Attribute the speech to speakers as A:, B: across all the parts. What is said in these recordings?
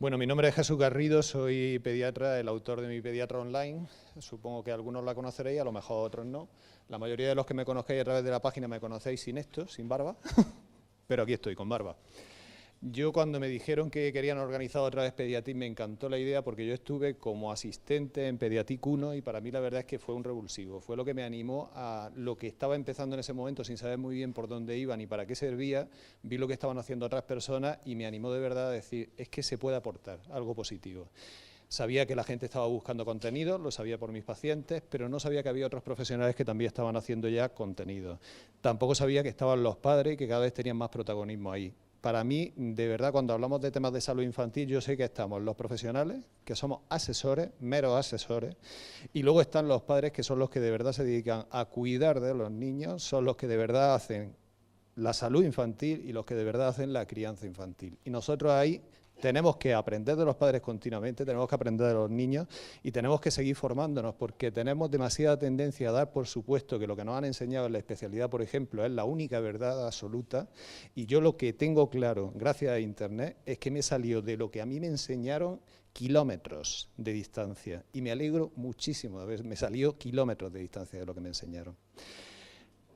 A: Bueno, mi nombre es Jesús Garrido, soy pediatra, el autor de Mi Pediatra Online. Supongo que algunos la conoceréis, a lo mejor otros no. La mayoría de los que me conozcáis a través de la página me conocéis sin esto, sin barba, pero aquí estoy, con barba. Yo cuando me dijeron que querían organizar otra vez Pediatic me encantó la idea porque yo estuve como asistente en Pediatic 1 y para mí la verdad es que fue un revulsivo. Fue lo que me animó a lo que estaba empezando en ese momento sin saber muy bien por dónde iba ni para qué servía. Vi lo que estaban haciendo otras personas y me animó de verdad a decir, es que se puede aportar algo positivo. Sabía que la gente estaba buscando contenido, lo sabía por mis pacientes, pero no sabía que había otros profesionales que también estaban haciendo ya contenido. Tampoco sabía que estaban los padres y que cada vez tenían más protagonismo ahí. Para mí, de verdad, cuando hablamos de temas de salud infantil, yo sé que estamos los profesionales, que somos asesores, meros asesores, y luego están los padres, que son los que de verdad se dedican a cuidar de los niños, son los que de verdad hacen la salud infantil y los que de verdad hacen la crianza infantil. Y nosotros ahí tenemos que aprender de los padres continuamente, tenemos que aprender de los niños y tenemos que seguir formándonos porque tenemos demasiada tendencia a dar por supuesto que lo que nos han enseñado en la especialidad, por ejemplo, es la única verdad absoluta y yo lo que tengo claro, gracias a Internet, es que me salió de lo que a mí me enseñaron kilómetros de distancia y me alegro muchísimo de haberme salido kilómetros de distancia de lo que me enseñaron.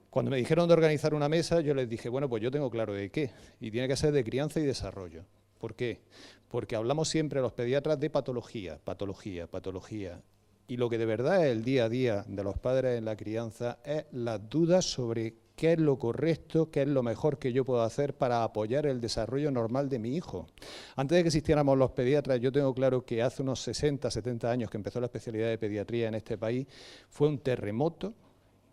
A: Cuando me dijeron de organizar una mesa, yo les dije, bueno, pues yo tengo claro de qué, y tiene que ser de crianza y desarrollo. ¿Por qué? Porque hablamos siempre los pediatras de patología, patología, patología. Y lo que de verdad es el día a día de los padres en la crianza es las dudas sobre qué es lo correcto, qué es lo mejor que yo puedo hacer para apoyar el desarrollo normal de mi hijo. Antes de que existiéramos los pediatras, yo tengo claro que hace unos 60, 70 años que empezó la especialidad de pediatría en este país, fue un terremoto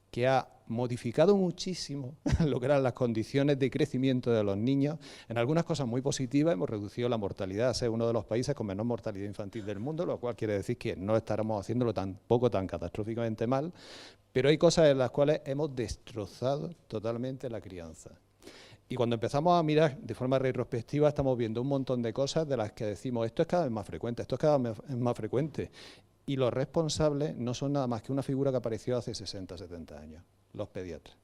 A: que ha modificado muchísimo lo que eran las condiciones de crecimiento de los niños. En algunas cosas muy positivas hemos reducido la mortalidad, a ser uno de los países con menor mortalidad infantil del mundo, lo cual quiere decir que no estaremos haciéndolo tampoco tan catastróficamente mal, pero hay cosas en las cuales hemos destrozado totalmente la crianza. Y cuando empezamos a mirar de forma retrospectiva, estamos viendo un montón de cosas de las que decimos, esto es cada vez más frecuente, esto es cada vez más frecuente. Y los responsables no son nada más que una figura que apareció hace 60, 70 años, los pediatras.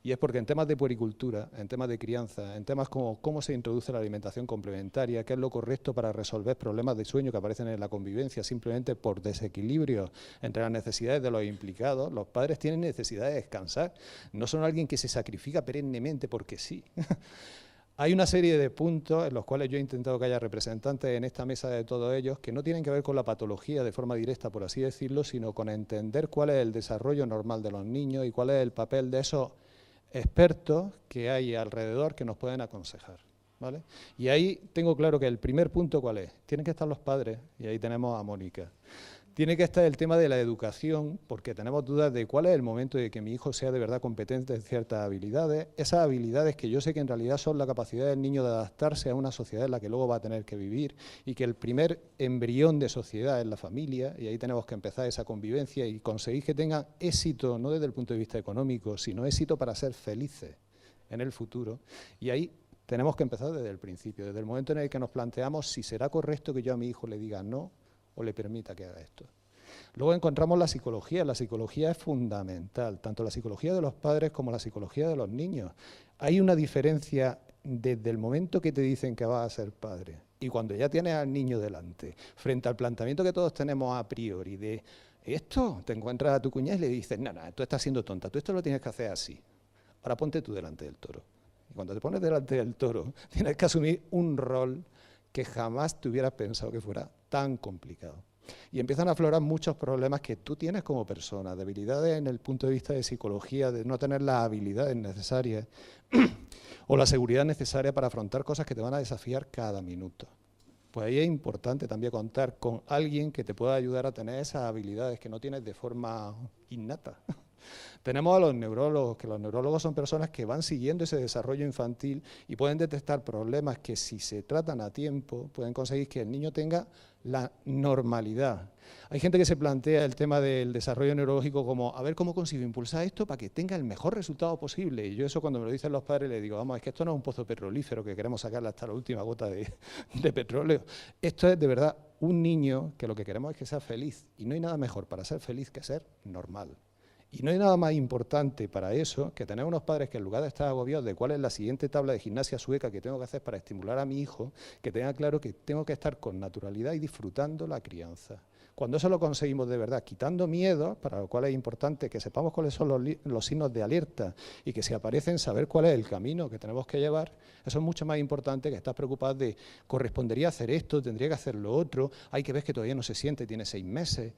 A: Y es porque en temas de puericultura, en temas de crianza, en temas como cómo se introduce la alimentación complementaria, qué es lo correcto para resolver problemas de sueño que aparecen en la convivencia simplemente por desequilibrio entre las necesidades de los implicados, los padres tienen necesidad de descansar, no son alguien que se sacrifica perennemente porque sí. Hay una serie de puntos en los cuales yo he intentado que haya representantes en esta mesa de todos ellos que no tienen que ver con la patología de forma directa, por así decirlo, sino con entender cuál es el desarrollo normal de los niños y cuál es el papel de esos expertos que hay alrededor que nos pueden aconsejar, ¿vale? Y ahí tengo claro que el primer punto, ¿cuál es? Tienen que estar los padres, y ahí tenemos a Mónica. Tiene que estar el tema de la educación, porque tenemos dudas de cuál es el momento de que mi hijo sea de verdad competente en ciertas habilidades, esas habilidades que yo sé que en realidad son la capacidad del niño de adaptarse a una sociedad en la que luego va a tener que vivir y que el primer embrión de sociedad es la familia, y ahí tenemos que empezar esa convivencia y conseguir que tengan éxito, no desde el punto de vista económico, sino éxito para ser felices en el futuro, y ahí tenemos que empezar desde el principio, desde el momento en el que nos planteamos si será correcto que yo a mi hijo le diga no o le permita que haga esto. Luego encontramos la psicología es fundamental, tanto la psicología de los padres como la psicología de los niños. Hay una diferencia desde el momento que te dicen que vas a ser padre y cuando ya tienes al niño delante, frente al planteamiento que todos tenemos a priori de esto, te encuentras a tu cuñada y le dices, no, tú estás siendo tonta, tú esto lo tienes que hacer así, ahora ponte tú delante del toro. Y cuando te pones delante del toro, tienes que asumir un rol que jamás te hubieras pensado que fuera tan complicado. Y empiezan a aflorar muchos problemas que tú tienes como persona, debilidades en el punto de vista de psicología, de no tener las habilidades necesarias o la seguridad necesaria para afrontar cosas que te van a desafiar cada minuto. Pues ahí es importante también contar con alguien que te pueda ayudar a tener esas habilidades que no tienes de forma innata. Tenemos a los neurólogos, que los neurólogos son personas que van siguiendo ese desarrollo infantil y pueden detectar problemas que si se tratan a tiempo pueden conseguir que el niño tenga la normalidad. Hay gente que se plantea el tema del desarrollo neurológico como a ver cómo consigo impulsar esto para que tenga el mejor resultado posible. Y yo eso cuando me lo dicen los padres les digo, vamos, es que esto no es un pozo petrolífero que queremos sacarle hasta la última gota de petróleo. Esto es de verdad un niño que lo que queremos es que sea feliz y no hay nada mejor para ser feliz que ser normal. Y no hay nada más importante para eso que tener unos padres que en lugar de estar agobiados de cuál es la siguiente tabla de gimnasia sueca que tengo que hacer para estimular a mi hijo, que tenga claro que tengo que estar con naturalidad y disfrutando la crianza. Cuando eso lo conseguimos de verdad, quitando miedos, para lo cual es importante que sepamos cuáles son los signos de alerta y que si aparecen saber cuál es el camino que tenemos que llevar, eso es mucho más importante que estar preocupado de correspondería hacer esto, tendría que hacer lo otro, hay que ver que todavía no se siente, tiene 6 meses.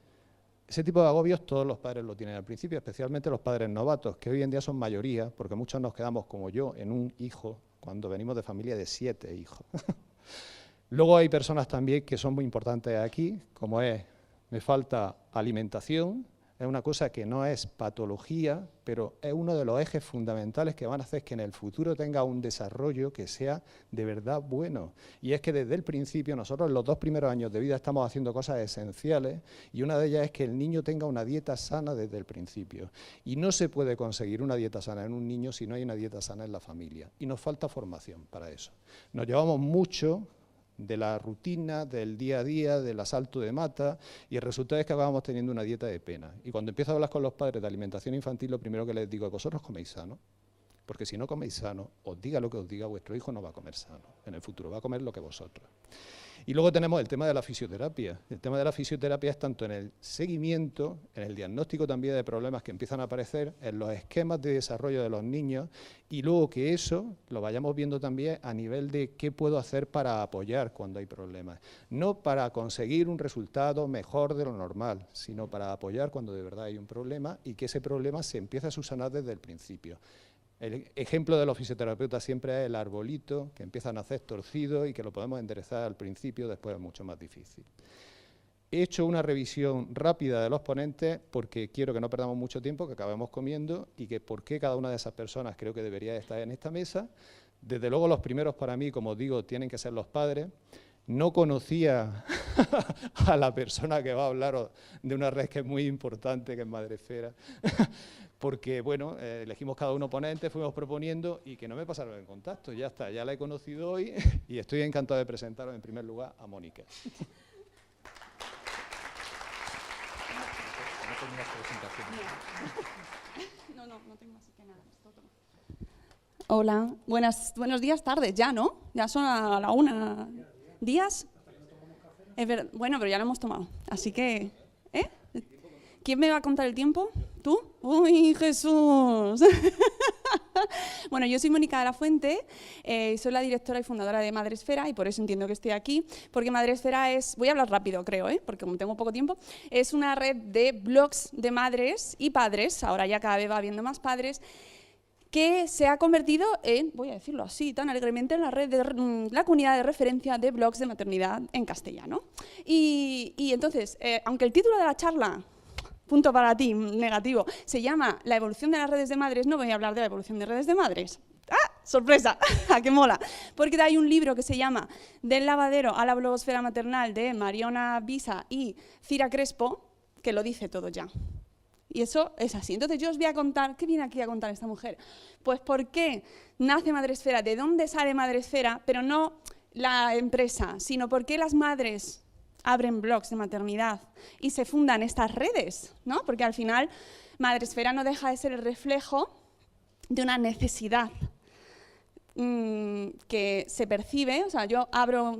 A: Ese tipo de agobios todos los padres lo tienen al principio, especialmente los padres novatos, que hoy en día son mayoría, porque muchos nos quedamos como yo en un hijo, cuando venimos de familia de 7 hijos. Luego hay personas también que son muy importantes aquí, como es, me falta alimentación, es una cosa que no es patología, pero es uno de los ejes fundamentales que van a hacer que en el futuro tenga un desarrollo que sea de verdad bueno. Y es que desde el principio, nosotros en los 2 primeros años de vida estamos haciendo cosas esenciales y una de ellas es que el niño tenga una dieta sana desde el principio. Y no se puede conseguir una dieta sana en un niño si no hay una dieta sana en la familia. Y nos falta formación para eso. Nos llevamos mucho de la rutina, del día a día, del asalto de mata, y el resultado es que acabamos teniendo una dieta de pena. Y cuando empiezo a hablar con los padres de alimentación infantil, lo primero que les digo es: vosotros coméis sano, porque si no coméis sano, os diga lo que os diga, vuestro hijo no va a comer sano en el futuro, va a comer lo que vosotros. Y luego tenemos el tema de la fisioterapia. El tema de la fisioterapia es tanto en el seguimiento, en el diagnóstico también de problemas que empiezan a aparecer, en los esquemas de desarrollo de los niños, y luego que eso lo vayamos viendo también a nivel de qué puedo hacer para apoyar cuando hay problemas. No para conseguir un resultado mejor de lo normal, sino para apoyar cuando de verdad hay un problema y que ese problema se empiece a subsanar desde el principio. El ejemplo de los fisioterapeutas siempre es el arbolito, que empieza a nacer torcido y que lo podemos enderezar al principio, después es mucho más difícil. He hecho una revisión rápida de los ponentes porque quiero que no perdamos mucho tiempo, que acabemos comiendo y que por qué cada una de esas personas creo que debería estar en esta mesa. Desde luego los primeros para mí, como digo, tienen que ser los padres. No conocía a la persona que va a hablar de una red que es muy importante, que es Madresfera, porque, bueno, elegimos cada uno ponente, fuimos proponiendo y que no me pasaron el contacto. Ya está, ya la he conocido hoy y estoy encantado de presentaros en primer lugar a Mónica.
B: No tengo así que nada. Hola, buenos días, tardes, ya, ¿no? Ya son a la 1. ¿Días? Bueno, pero ya lo hemos tomado, así que... ¿Quién me va a contar el tiempo? ¿Tú? ¡Uy, Jesús! Bueno, yo soy Mónica de la Fuente, soy la directora y fundadora de Madresfera y por eso entiendo que estoy aquí, porque Madresfera es, voy a hablar rápido creo, porque como tengo poco tiempo, es una red de blogs de madres y padres, ahora ya cada vez va habiendo más padres, que se ha convertido en, voy a decirlo así, tan alegremente, en la red de la comunidad de referencia de blogs de maternidad en castellano. Y entonces, aunque el título de la charla, punto para ti, negativo, se llama La evolución de las redes de madres, no voy a hablar de la evolución de redes de madres. ¡Ah! ¡Sorpresa! ¡Qué mola! Porque hay un libro que se llama Del lavadero a la blogosfera maternal de Mariona Bisa y Cira Crespo, que lo dice todo ya. Y eso es así. Entonces yo os voy a contar, ¿qué viene aquí a contar esta mujer? Pues por qué nace Madresfera, de dónde sale Madresfera, pero no la empresa, sino por qué las madres abren blogs de maternidad y se fundan estas redes, ¿no? Porque al final Madresfera no deja de ser el reflejo de una necesidad que se percibe. O sea, yo abro,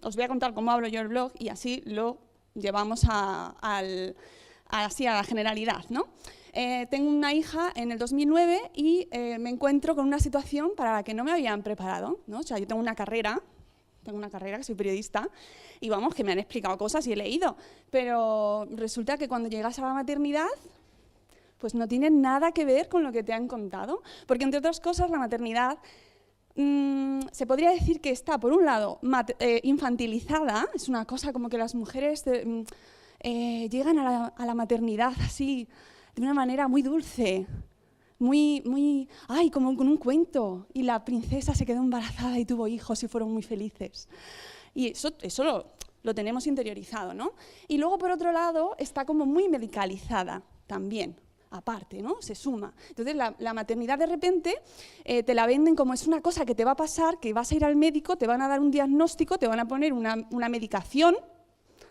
B: os voy a contar cómo abro yo el blog y así lo llevamos así a la generalidad, ¿no? Tengo una hija en el 2009 y me encuentro con una situación para la que no me habían preparado, ¿no? O sea, yo tengo una carrera, que soy periodista, y vamos, que me han explicado cosas y he leído, pero resulta que cuando llegas a la maternidad, pues no tiene nada que ver con lo que te han contado, porque entre otras cosas la maternidad se podría decir que está, por un lado, infantilizada, es una cosa como que las mujeres llegan a la maternidad así, de una manera muy dulce, ay, como con un cuento, y la princesa se quedó embarazada y tuvo hijos y fueron muy felices. Y eso lo tenemos interiorizado, ¿no? Y luego, por otro lado, está como muy medicalizada también, aparte, ¿no? Se suma. Entonces, la maternidad de repente te la venden como es una cosa que te va a pasar, que vas a ir al médico, te van a dar un diagnóstico, te van a poner una medicación,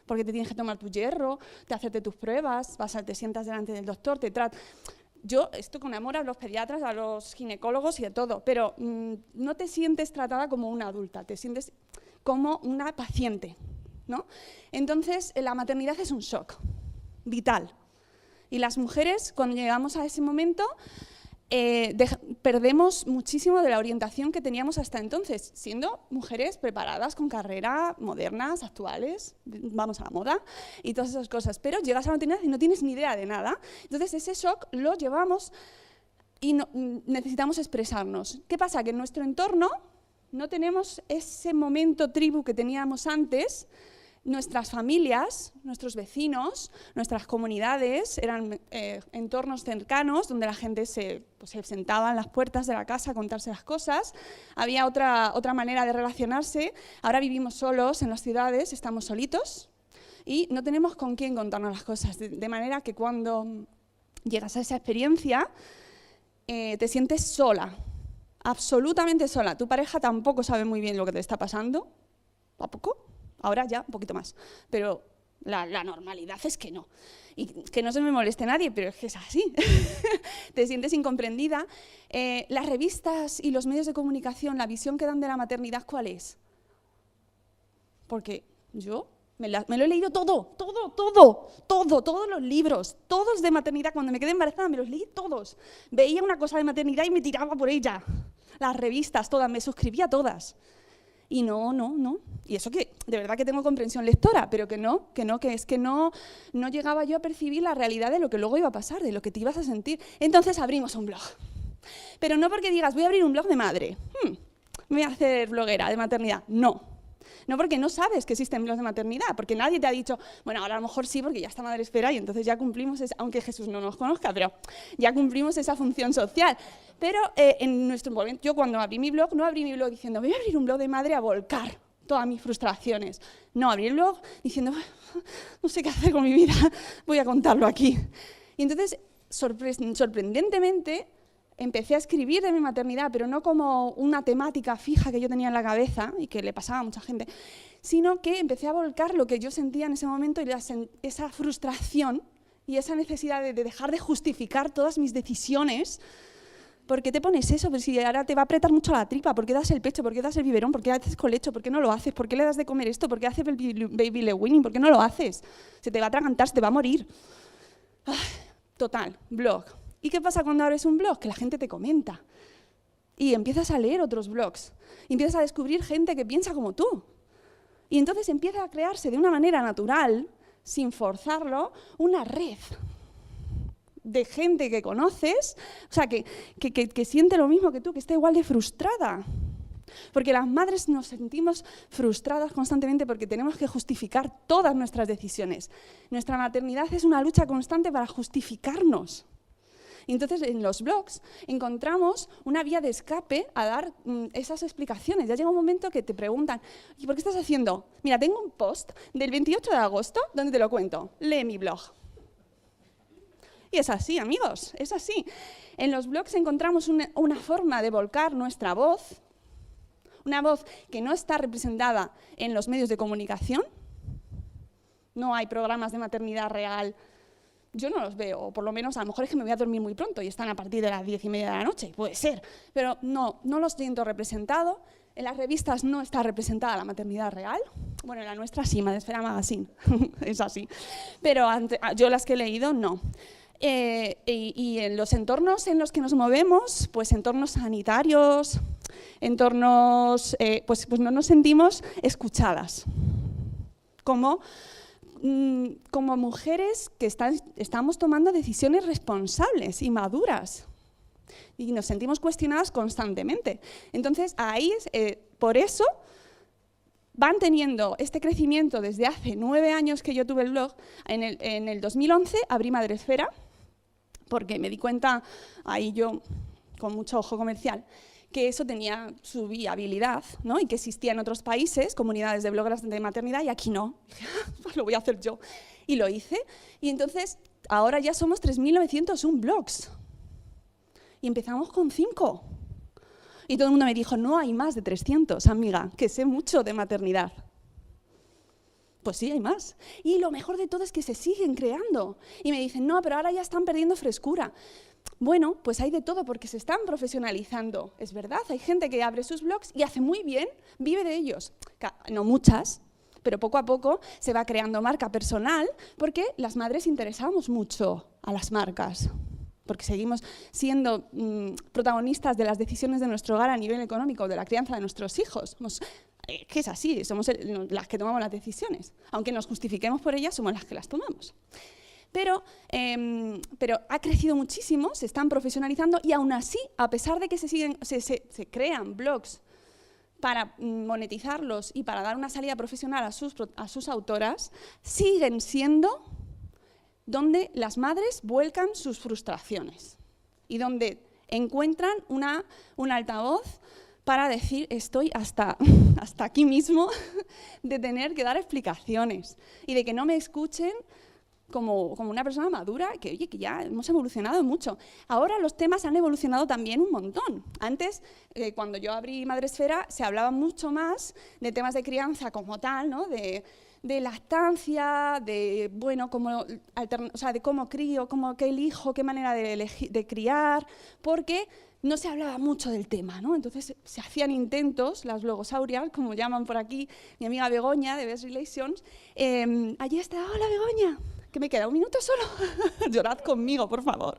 B: porque te tienes que tomar tu hierro, te hacerte tus pruebas, te sientas delante del doctor, te trata. esto con amor a los pediatras, a los ginecólogos y de todo, pero no te sientes tratada como una adulta, te sientes como una paciente, ¿no? Entonces, la maternidad es un shock vital. Y las mujeres, cuando llegamos a ese momento, perdemos muchísimo de la orientación que teníamos hasta entonces, siendo mujeres preparadas, con carrera, modernas, actuales, vamos a la moda y todas esas cosas. Pero llegas a la maternidad y no tienes ni idea de nada. Entonces ese shock lo llevamos y necesitamos expresarnos. ¿Qué pasa? Que en nuestro entorno no tenemos ese momento tribu que teníamos antes. Nuestras familias, nuestros vecinos, nuestras comunidades eran entornos cercanos donde la gente se sentaba en las puertas de la casa a contarse las cosas. Había otra manera de relacionarse. Ahora vivimos solos en las ciudades, estamos solitos y no tenemos con quién contarnos las cosas. De manera que cuando llegas a esa experiencia te sientes sola, absolutamente sola. Tu pareja tampoco sabe muy bien lo que te está pasando, ¿a poco? Ahora ya un poquito más, pero la normalidad es que no. Y que no se me moleste nadie, pero es que es así. Te sientes incomprendida. Las revistas y los medios de comunicación, la visión que dan de la maternidad, ¿cuál es? Porque yo me lo he leído todos los libros, todos de maternidad. Cuando me quedé embarazada me los leí todos. Veía una cosa de maternidad y me tiraba por ella. Las revistas, todas, me suscribía a todas. Y no. Y eso que de verdad que tengo comprensión lectora, pero que es que no llegaba yo a percibir la realidad de lo que luego iba a pasar, de lo que te ibas a sentir. Entonces abrimos un blog. Pero no porque digas, voy a abrir un blog de madre, me voy a hacer bloguera de maternidad. No porque no sabes que existen blogs de maternidad, porque nadie te ha dicho, bueno, ahora a lo mejor sí, porque ya está Madre Esfera y entonces ya cumplimos, aunque Jesús no nos conozca, pero ya cumplimos esa función social. Pero en nuestro momento, yo cuando abrí mi blog, no abrí mi blog diciendo, voy a abrir un blog de madre a volcar todas mis frustraciones. No, abrí el blog diciendo, no sé qué hacer con mi vida, voy a contarlo aquí. Y entonces, sorprendentemente, empecé a escribir de mi maternidad, pero no como una temática fija que yo tenía en la cabeza y que le pasaba a mucha gente, sino que empecé a volcar lo que yo sentía en ese momento y esa frustración y esa necesidad de dejar de justificar todas mis decisiones. ¿Por qué te pones eso? Pero si ahora te va a apretar mucho la tripa, ¿por qué das el pecho? ¿Por qué das el biberón? ¿Por qué haces colecho? ¿Por qué no lo haces? ¿Por qué le das de comer esto? ¿Por qué haces el baby led weaning? ¿Por qué no lo haces? Se te va a atragantar, se te va a morir. Total, blog. ¿Y qué pasa cuando abres un blog? Que la gente te comenta. Y empiezas a leer otros blogs. Y empiezas a descubrir gente que piensa como tú. Y entonces empieza a crearse de una manera natural, sin forzarlo, una red de gente que conoces, o sea, que siente lo mismo que tú, que está igual de frustrada. Porque las madres nos sentimos frustradas constantemente porque tenemos que justificar todas nuestras decisiones. Nuestra maternidad es una lucha constante para justificarnos. Y entonces en los blogs encontramos una vía de escape a dar esas explicaciones. Ya llega un momento que te preguntan, ¿y por qué estás haciendo? Mira, tengo un post del 28 de agosto donde te lo cuento. Lee mi blog. Y es así, amigos, es así. En los blogs encontramos una forma de volcar nuestra voz, una voz que no está representada en los medios de comunicación. No hay programas de maternidad real. Yo no los veo, o por lo menos a lo mejor es que me voy a dormir muy pronto y están a partir de las 10:30 de la noche, puede ser. Pero no los siento representado. En las revistas no está representada la maternidad real. Bueno, en la nuestra sí, Madre Esfera Magazine, es así. Pero yo las que he leído, no. Y en los entornos en los que nos movemos, pues entornos sanitarios, entornos, pues no nos sentimos escuchadas. Como mujeres que estamos tomando decisiones responsables y maduras y nos sentimos cuestionadas constantemente. Entonces, ahí, por eso, van teniendo este crecimiento desde hace 9 años que yo tuve el blog. En el 2011 abrí Madre Esfera, porque me di cuenta, ahí yo, con mucho ojo comercial, que eso tenía su viabilidad, ¿no? Y que existía en otros países comunidades de blogueras de maternidad y aquí no. Dije, pues lo voy a hacer yo. Y lo hice. Y entonces, ahora ya somos 3.901 blogs. Y empezamos con 5. Y todo el mundo me dijo, no hay más de 300, amiga, que sé mucho de maternidad. Pues sí, hay más. Y lo mejor de todo es que se siguen creando. Y me dicen, no, pero ahora ya están perdiendo frescura. bueno, pues hay de todo porque se están profesionalizando, es verdad, hay gente que abre sus blogs y hace muy bien, vive de ellos, no muchas, pero poco a poco se va creando marca personal porque las madres interesamos mucho a las marcas, porque seguimos siendo protagonistas de las decisiones de nuestro hogar a nivel económico, de la crianza de nuestros hijos. Que es así, somos las que tomamos las decisiones, aunque nos justifiquemos por ellas, somos las que las tomamos. Pero ha crecido muchísimo, se están profesionalizando y aún así, a pesar de que se crean blogs para monetizarlos y para dar una salida profesional a sus autoras, siguen siendo donde las madres vuelcan sus frustraciones y donde encuentran un altavoz para decir estoy hasta aquí mismo de tener que dar explicaciones y de que no me escuchen como una persona madura, que oye, que ya hemos evolucionado mucho. Ahora los temas han evolucionado también un montón. Antes, cuando yo abrí Madresfera, se hablaba mucho más de temas de crianza como tal, ¿no? de lactancia, de cómo crío, qué elijo, qué manera de criar, porque no se hablaba mucho del tema, ¿no? Entonces se hacían intentos, las blogosaurias, como llaman por aquí mi amiga Begoña de Best Relations. Allí está, hola Begoña, que me queda un minuto solo. Llorad conmigo, por favor.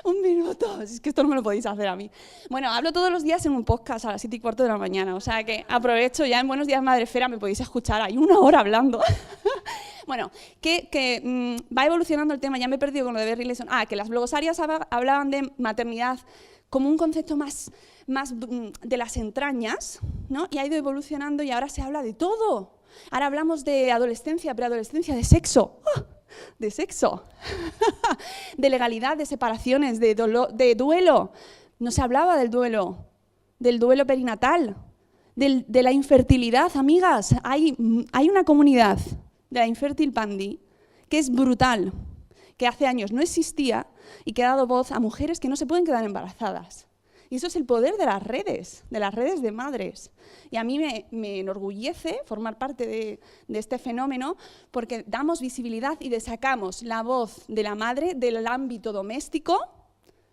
B: Un minuto, es que esto no me lo podéis hacer a mí. Bueno, hablo todos los días en un podcast a las 7:15 de la mañana, o sea que aprovecho ya en Buenos Días Madresfera, me podéis escuchar, hay 1 hora hablando. Bueno, que va evolucionando el tema, ya me he perdido con lo de Best Relations. Que las blogosarias hablaban de maternidad como un concepto más de las entrañas, ¿no? Y ha ido evolucionando y ahora se habla de todo. Ahora hablamos de adolescencia, preadolescencia, de sexo. De sexo, de legalidad, de separaciones, de duelo. No se hablaba del duelo perinatal, de la infertilidad, amigas. Hay una comunidad de la Infertil Pandi que es brutal, que hace años no existía y que ha dado voz a mujeres que no se pueden quedar embarazadas. Y eso es el poder de las redes de madres. Y a mí me enorgullece formar parte de este fenómeno porque damos visibilidad y sacamos la voz de la madre del ámbito doméstico,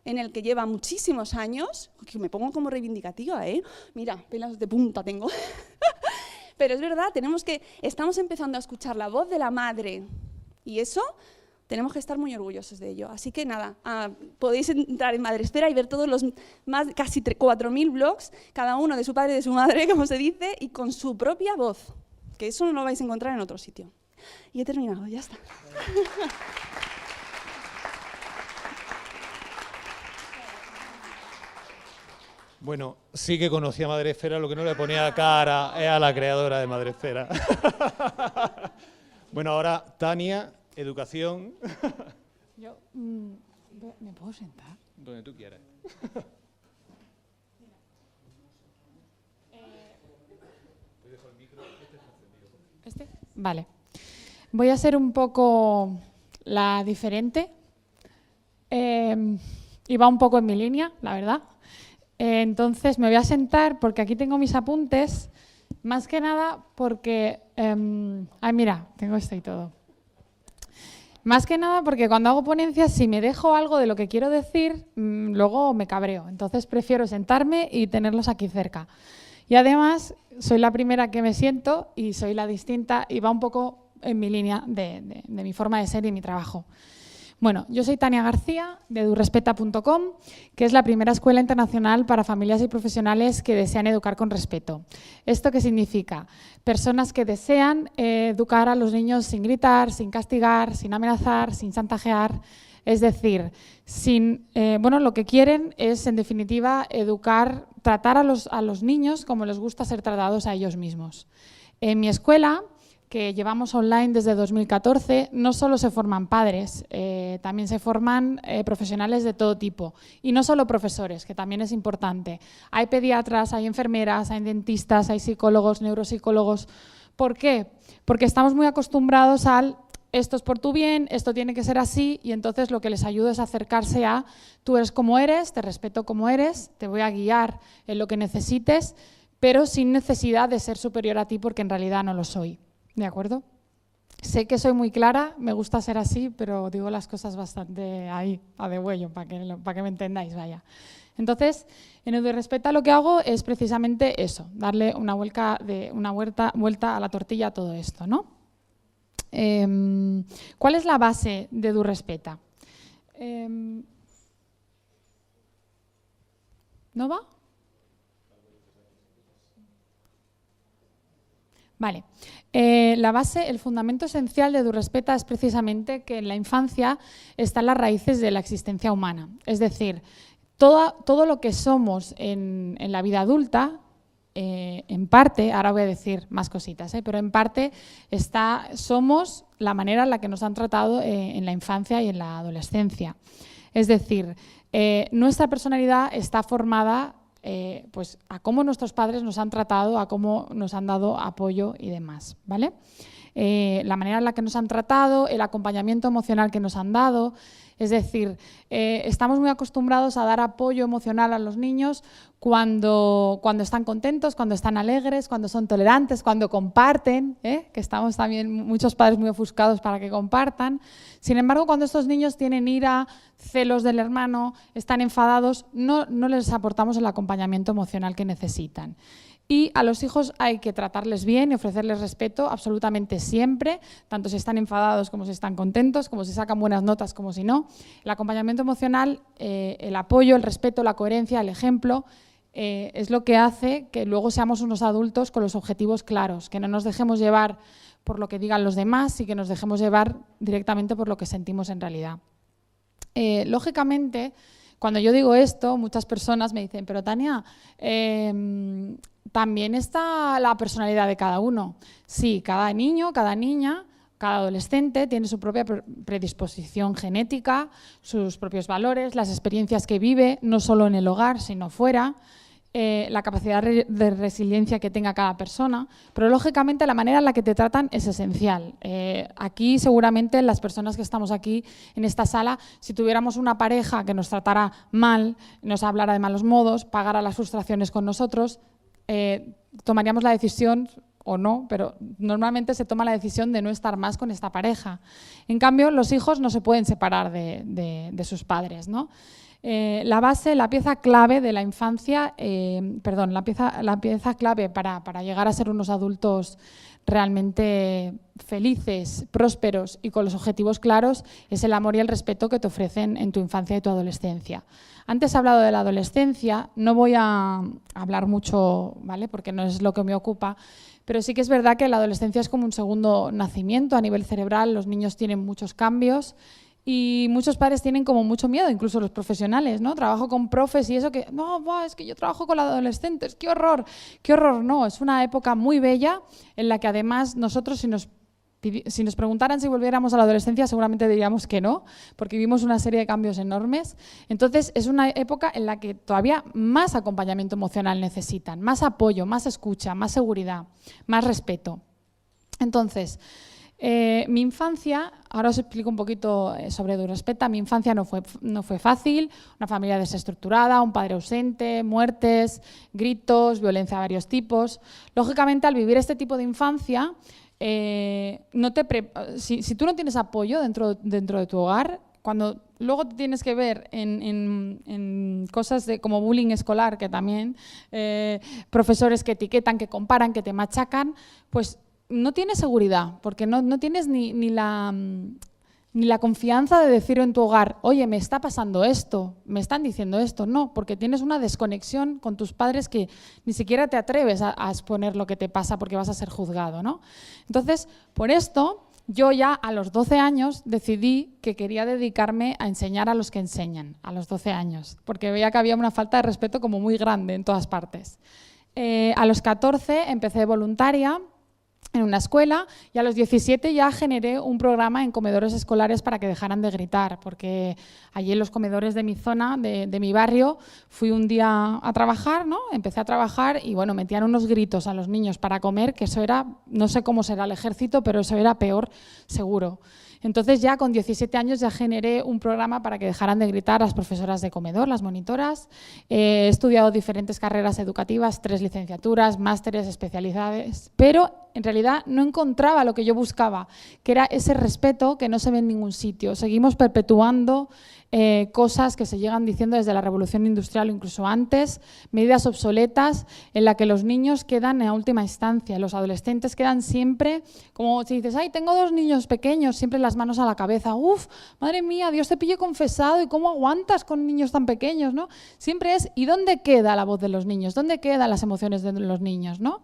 B: en el que lleva muchísimos años, que me pongo como reivindicativa, mira, pelas de punta tengo. Pero es verdad, estamos empezando a escuchar la voz de la madre y eso tenemos que estar muy orgullosos de ello. Así que nada, podéis entrar en Madresfera y ver todos los casi 4.000 blogs, cada uno de su padre y de su madre, como se dice, y con su propia voz, que eso no lo vais a encontrar en otro sitio. Y he terminado, ya está.
A: Bueno, sí que conocía a Madresfera, lo que no le ponía cara es a la creadora de Madresfera. Bueno, ahora Tania, educación.
C: Yo, ¿me puedo sentar?
A: Donde tú quieras.
C: ¿Este? Vale. Voy a ser un poco la diferente. Y va un poco en mi línea, la verdad. Entonces me voy a sentar porque aquí tengo mis apuntes. Más que nada porque... mira, tengo esto y todo. Más que nada porque cuando hago ponencias, si me dejo algo de lo que quiero decir, luego me cabreo. Entonces prefiero sentarme y tenerlos aquí cerca. Y además, soy la primera que me siento y soy la distinta y va un poco en mi línea de mi forma de ser y mi trabajo. Bueno, yo soy Tania García, de edurespeta.com, que es la primera escuela internacional para familias y profesionales que desean educar con respeto. ¿Esto qué significa? Personas que desean educar a los niños sin gritar, sin castigar, sin amenazar, sin chantajear. Es decir, lo que quieren es, en definitiva, educar, tratar a los niños como les gusta ser tratados a ellos mismos. En mi escuela, que llevamos online desde 2014, no solo se forman padres, también se forman profesionales de todo tipo. Y no solo profesores, que también es importante. Hay pediatras, hay enfermeras, hay dentistas, hay psicólogos, neuropsicólogos. ¿Por qué? Porque estamos muy acostumbrados al esto es por tu bien, esto tiene que ser así, y entonces lo que les ayuda es acercarse a tú eres como eres, te respeto como eres, te voy a guiar en lo que necesites, pero sin necesidad de ser superior a ti porque en realidad no lo soy. ¿De acuerdo? Sé que soy muy clara, me gusta ser así, pero digo las cosas bastante ahí, a degüello, para que me entendáis, vaya. Entonces, en Edurespeta lo que hago es precisamente eso, darle una vuelta a la tortilla a todo esto, ¿no? ¿Cuál es la base de Edurespeta? ¿No va? Vale. La base, el fundamento esencial de Edurespeta es precisamente que en la infancia están las raíces de la existencia humana. Es decir, todo lo que somos en la vida adulta, en parte, ahora voy a decir más cositas, pero en parte somos la manera en la que nos han tratado en la infancia y en la adolescencia. Es decir, nuestra personalidad está formada pues a cómo nuestros padres nos han tratado, a cómo nos han dado apoyo y demás, ¿vale? La manera en la que nos han tratado, el acompañamiento emocional que nos han dado. Es decir, estamos muy acostumbrados a dar apoyo emocional a los niños cuando están contentos, cuando están alegres, cuando son tolerantes, cuando comparten, que estamos también muchos padres muy ofuscados para que compartan. Sin embargo, cuando estos niños tienen ira, celos del hermano, están enfadados, no les aportamos el acompañamiento emocional que necesitan. Y a los hijos hay que tratarles bien y ofrecerles respeto absolutamente siempre, tanto si están enfadados como si están contentos, como si sacan buenas notas como si no. El acompañamiento emocional, el apoyo, el respeto, la coherencia, el ejemplo, es lo que hace que luego seamos unos adultos con los objetivos claros, que no nos dejemos llevar por lo que digan los demás y que nos dejemos llevar directamente por lo que sentimos en realidad. Lógicamente, cuando yo digo esto, muchas personas me dicen, pero Tania, también está la personalidad de cada uno. Sí, cada niño, cada niña, cada adolescente tiene su propia predisposición genética, sus propios valores, las experiencias que vive, no solo en el hogar, sino fuera, la capacidad de resiliencia que tenga cada persona, pero lógicamente la manera en la que te tratan es esencial. Aquí seguramente las personas que estamos aquí en esta sala, si tuviéramos una pareja que nos tratara mal, nos hablara de malos modos, pagara las frustraciones con nosotros, tomaríamos la decisión, o no, pero normalmente se toma la decisión de no estar más con esta pareja. En cambio, los hijos no se pueden separar de sus padres, ¿no? La base, la pieza clave de la infancia, la pieza clave para llegar a ser unos adultos realmente felices, prósperos y con los objetivos claros es el amor y el respeto que te ofrecen en tu infancia y tu adolescencia. Antes he hablado de la adolescencia, no voy a hablar mucho, ¿vale? Porque no es lo que me ocupa, pero sí que es verdad que la adolescencia es como un segundo nacimiento a nivel cerebral, los niños tienen muchos cambios y muchos padres tienen como mucho miedo, incluso los profesionales, ¿no? Trabajo con profes y eso que, no, es que yo trabajo con adolescentes, qué horror, no, es una época muy bella en la que además nosotros si nos preguntaran si volviéramos a la adolescencia seguramente diríamos que no, porque vivimos una serie de cambios enormes. Entonces es una época en la que todavía más acompañamiento emocional necesitan, más apoyo, más escucha, más seguridad, más respeto. Entonces, mi infancia, ahora os explico un poquito sobre Edurespeta. Mi infancia no fue fácil, una familia desestructurada, un padre ausente, muertes, gritos, violencia de varios tipos. Lógicamente, al vivir este tipo de infancia, si tú no tienes apoyo dentro de tu hogar, cuando luego te tienes que ver en cosas como bullying escolar, que también, profesores que etiquetan, que comparan, que te machacan, pues no tienes seguridad, porque no tienes ni la confianza de decir en tu hogar, oye, me está pasando esto, me están diciendo esto. No, porque tienes una desconexión con tus padres que ni siquiera te atreves a exponer lo que te pasa porque vas a ser juzgado, ¿no? Entonces, por esto, yo ya a los 12 años decidí que quería dedicarme a enseñar a los que enseñan, a los 12 años, porque veía que había una falta de respeto como muy grande en todas partes. A los 14 empecé voluntaria en una escuela y a los 17 ya generé un programa en comedores escolares para que dejaran de gritar, porque allí en los comedores de mi zona, de mi barrio, fui un día a trabajar, ¿no? Empecé a trabajar y bueno, metían unos gritos a los niños para comer, que eso era, no sé cómo será el ejército, pero eso era peor seguro. Entonces ya con 17 años ya generé un programa para que dejaran de gritar las profesoras de comedor, las monitoras. He estudiado diferentes carreras educativas, 3 licenciaturas, másteres, especialidades, pero en realidad no encontraba lo que yo buscaba, que era ese respeto que no se ve en ningún sitio. Seguimos perpetuando cosas que se llegan diciendo desde la Revolución Industrial o incluso antes, medidas obsoletas en las que los niños quedan en última instancia, los adolescentes quedan siempre, como si dices, ay, tengo 2 niños pequeños, siempre las manos a la cabeza, uf, madre mía, Dios te pille confesado, ¿y cómo aguantas con niños tan pequeños? ¿No? Siempre es, ¿y dónde queda la voz de los niños? ¿Dónde quedan las emociones de los niños? ¿No?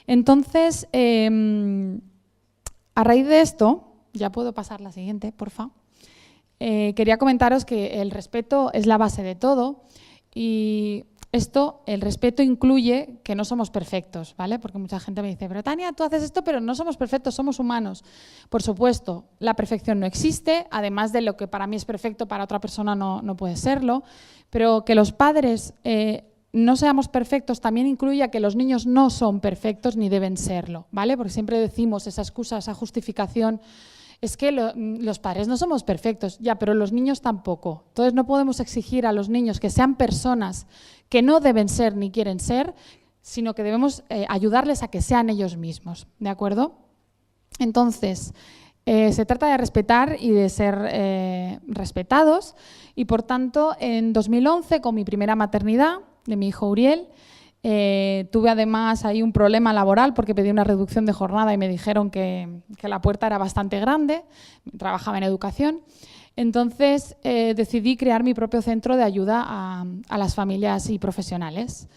C: Entonces, a raíz de esto, ya puedo pasar la siguiente, porfa. Quería comentaros que el respeto es la base de todo y el respeto incluye que no somos perfectos, ¿vale? Porque mucha gente me dice, pero Tania, tú haces esto, pero no somos perfectos, somos humanos. Por supuesto, la perfección no existe, además de lo que para mí es perfecto, para otra persona no puede serlo, pero que los padres no seamos perfectos también incluye a que los niños no son perfectos ni deben serlo, ¿vale? Porque siempre decimos esa excusa, esa justificación, es que los padres no somos perfectos, ya, pero los niños tampoco. Entonces no podemos exigir a los niños que sean personas que no deben ser ni quieren ser, sino que debemos ayudarles a que sean ellos mismos, ¿de acuerdo? Entonces, se trata de respetar y de ser respetados y, por tanto, en 2011, con mi primera maternidad de mi hijo Uriel, tuve además ahí un problema laboral porque pedí una reducción de jornada y me dijeron que la puerta era bastante grande, trabajaba en educación. Entonces decidí crear mi propio centro de ayuda a las familias y profesionales.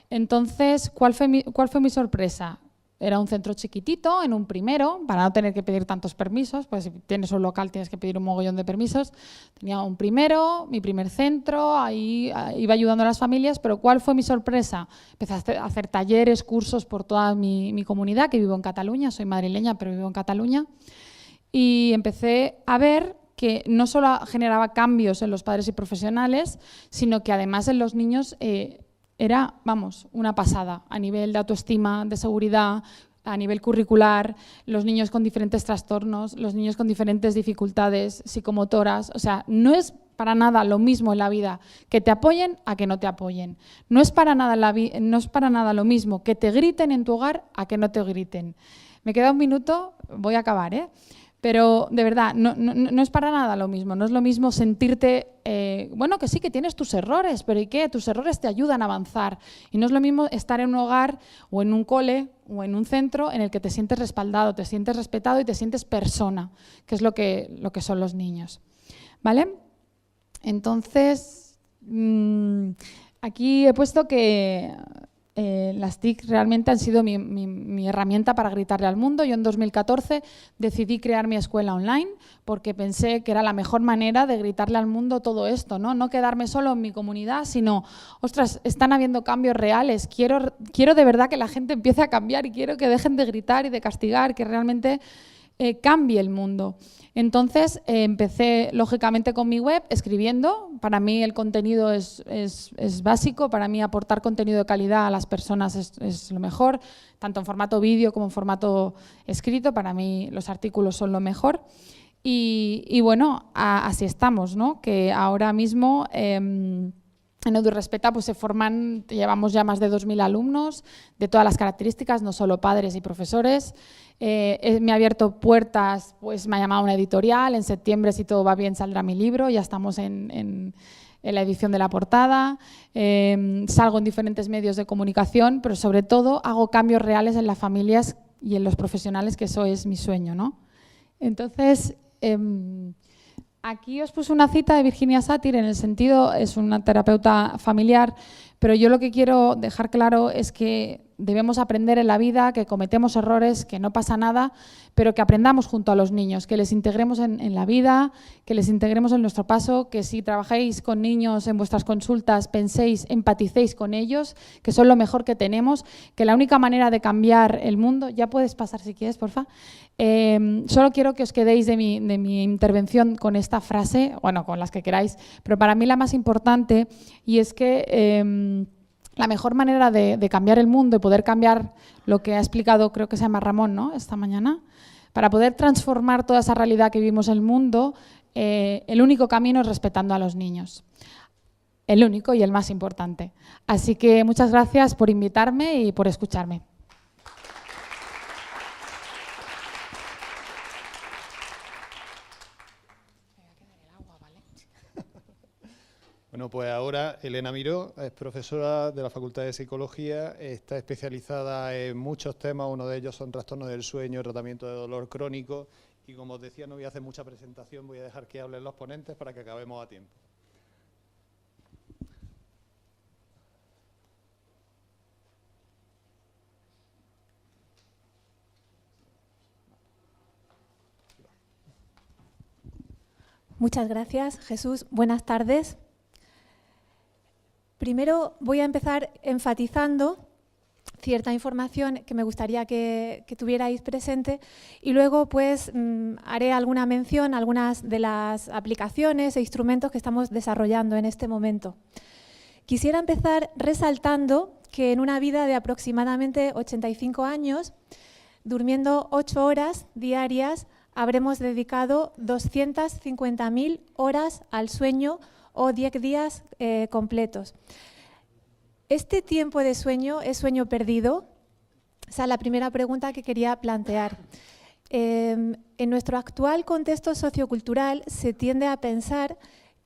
C: Entonces, ¿cuál fue mi sorpresa? Era un centro chiquitito, en un primero, para no tener que pedir tantos permisos, pues si tienes un local tienes que pedir un mogollón de permisos. Tenía un primero, mi primer centro, ahí iba ayudando a las familias, pero ¿cuál fue mi sorpresa? Empecé a hacer talleres, cursos por toda mi comunidad, que vivo en Cataluña, soy madrileña, pero vivo en Cataluña, y empecé a ver que no solo generaba cambios en los padres y profesionales, sino que además en los niños era, vamos, una pasada a nivel de autoestima, de seguridad, a nivel curricular, los niños con diferentes trastornos, los niños con diferentes dificultades psicomotoras. O sea, no es para nada lo mismo en la vida que te apoyen a que no te apoyen. No es para nada lo mismo que te griten en tu hogar a que no te griten. Me queda un minuto, voy a acabar, ¿eh? Pero de verdad, no es para nada lo mismo. No es lo mismo sentirte, bueno, que sí, que tienes tus errores, pero ¿y qué? Tus errores te ayudan a avanzar. Y no es lo mismo estar en un hogar o en un cole o en un centro en el que te sientes respaldado, te sientes respetado y te sientes persona, que es lo que son los niños. ¿Vale? Entonces, aquí he puesto que las TIC realmente han sido mi herramienta para gritarle al mundo. Yo en 2014 decidí crear mi escuela online porque pensé que era la mejor manera de gritarle al mundo todo esto, no quedarme solo en mi comunidad, sino, ostras, están habiendo cambios reales, quiero de verdad que la gente empiece a cambiar y quiero que dejen de gritar y de castigar, que realmente cambie el mundo. Entonces empecé lógicamente con mi web escribiendo. Para mí el contenido es básico, para mí aportar contenido de calidad a las personas es lo mejor, tanto en formato vídeo como en formato escrito. Para mí los artículos son lo mejor. Y bueno, así estamos, ¿no? Que ahora mismo en EduRespeta pues llevamos ya más de 2.000 alumnos de todas las características, no solo padres y profesores. Me ha abierto puertas, pues me ha llamado una editorial, en septiembre, si todo va bien, saldrá mi libro, ya estamos en la edición de la portada, salgo en diferentes medios de comunicación, pero sobre todo hago cambios reales en las familias y en los profesionales, que eso es mi sueño, ¿no? Entonces, aquí os puse una cita de Virginia Satir, en el sentido, es una terapeuta familiar, pero yo lo que quiero dejar claro es que debemos aprender en la vida, que cometemos errores, que no pasa nada, pero que aprendamos junto a los niños, que les integremos en la vida, que les integremos en nuestro paso, que si trabajáis con niños en vuestras consultas, penséis, empaticéis con ellos, que son lo mejor que tenemos, que la única manera de cambiar el mundo, ya puedes pasar si quieres, porfa, solo quiero que os quedéis de mi intervención con esta frase, bueno, con las que queráis, pero para mí la más importante, y es que la mejor manera de cambiar el mundo y poder cambiar lo que ha explicado, creo que se llama Ramón, ¿no?, esta mañana, Para poder transformar toda esa realidad que vivimos en el mundo, el único camino es respetando a los niños. El único y el más importante. Así que muchas gracias por invitarme y por escucharme.
A: Bueno, pues ahora Elena Miró es profesora de la Facultad de Psicología, está especializada en muchos temas, uno de ellos son trastornos del sueño, tratamiento de dolor crónico, y como os decía, no voy a hacer mucha presentación, voy a dejar que hablen los ponentes para que acabemos a tiempo.
D: Muchas gracias, Jesús. Buenas tardes. Primero voy a empezar enfatizando cierta información que me gustaría que tuvierais presente y luego pues haré alguna mención a algunas de las aplicaciones e instrumentos que estamos desarrollando en este momento. Quisiera empezar resaltando que en una vida de aproximadamente 85 años, durmiendo 8 horas diarias, habremos dedicado 250.000 horas al sueño o 10 días completos. ¿Este tiempo de sueño es sueño perdido? Esa es la primera pregunta que quería plantear. En nuestro actual contexto sociocultural se tiende a pensar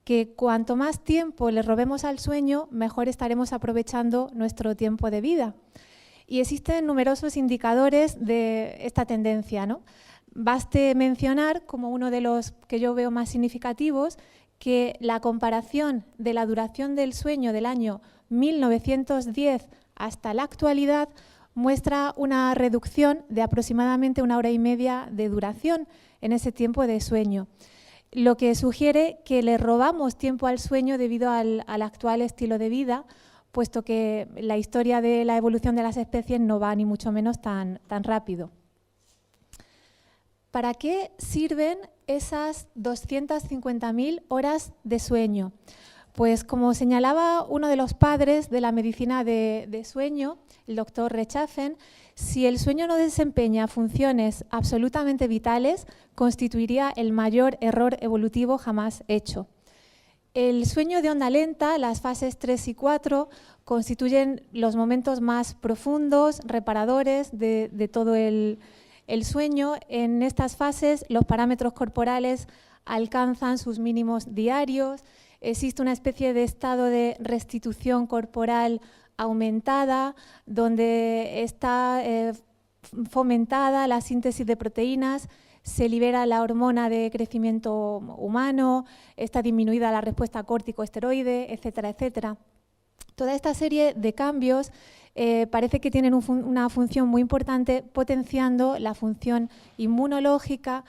D: que cuanto más tiempo le robemos al sueño, mejor estaremos aprovechando nuestro tiempo de vida. Y existen numerosos indicadores de esta tendencia, ¿no? Baste mencionar, como uno de los que yo veo más significativos, que la comparación de la duración del sueño del año 1910 hasta la actualidad muestra una reducción de aproximadamente 1 hora y media de duración en ese tiempo de sueño, lo que sugiere que le robamos tiempo al sueño debido al actual estilo de vida, puesto que la historia de la evolución de las especies no va ni mucho menos tan rápido. ¿Para qué sirven esas 250.000 horas de sueño? Pues como señalaba uno de los padres de la medicina de sueño, el doctor Rechavén, si el sueño no desempeña funciones absolutamente vitales, constituiría el mayor error evolutivo jamás hecho. El sueño de onda lenta, las fases 3 y 4, constituyen los momentos más profundos, reparadores de todo el sueño. En estas fases los parámetros corporales alcanzan sus mínimos diarios, existe una especie de estado de restitución corporal aumentada, donde está fomentada la síntesis de proteínas, se libera la hormona de crecimiento humano, está disminuida la respuesta córtico-esteroide, etcétera, etcétera. Toda esta serie de cambios parece que tienen una función muy importante, potenciando la función inmunológica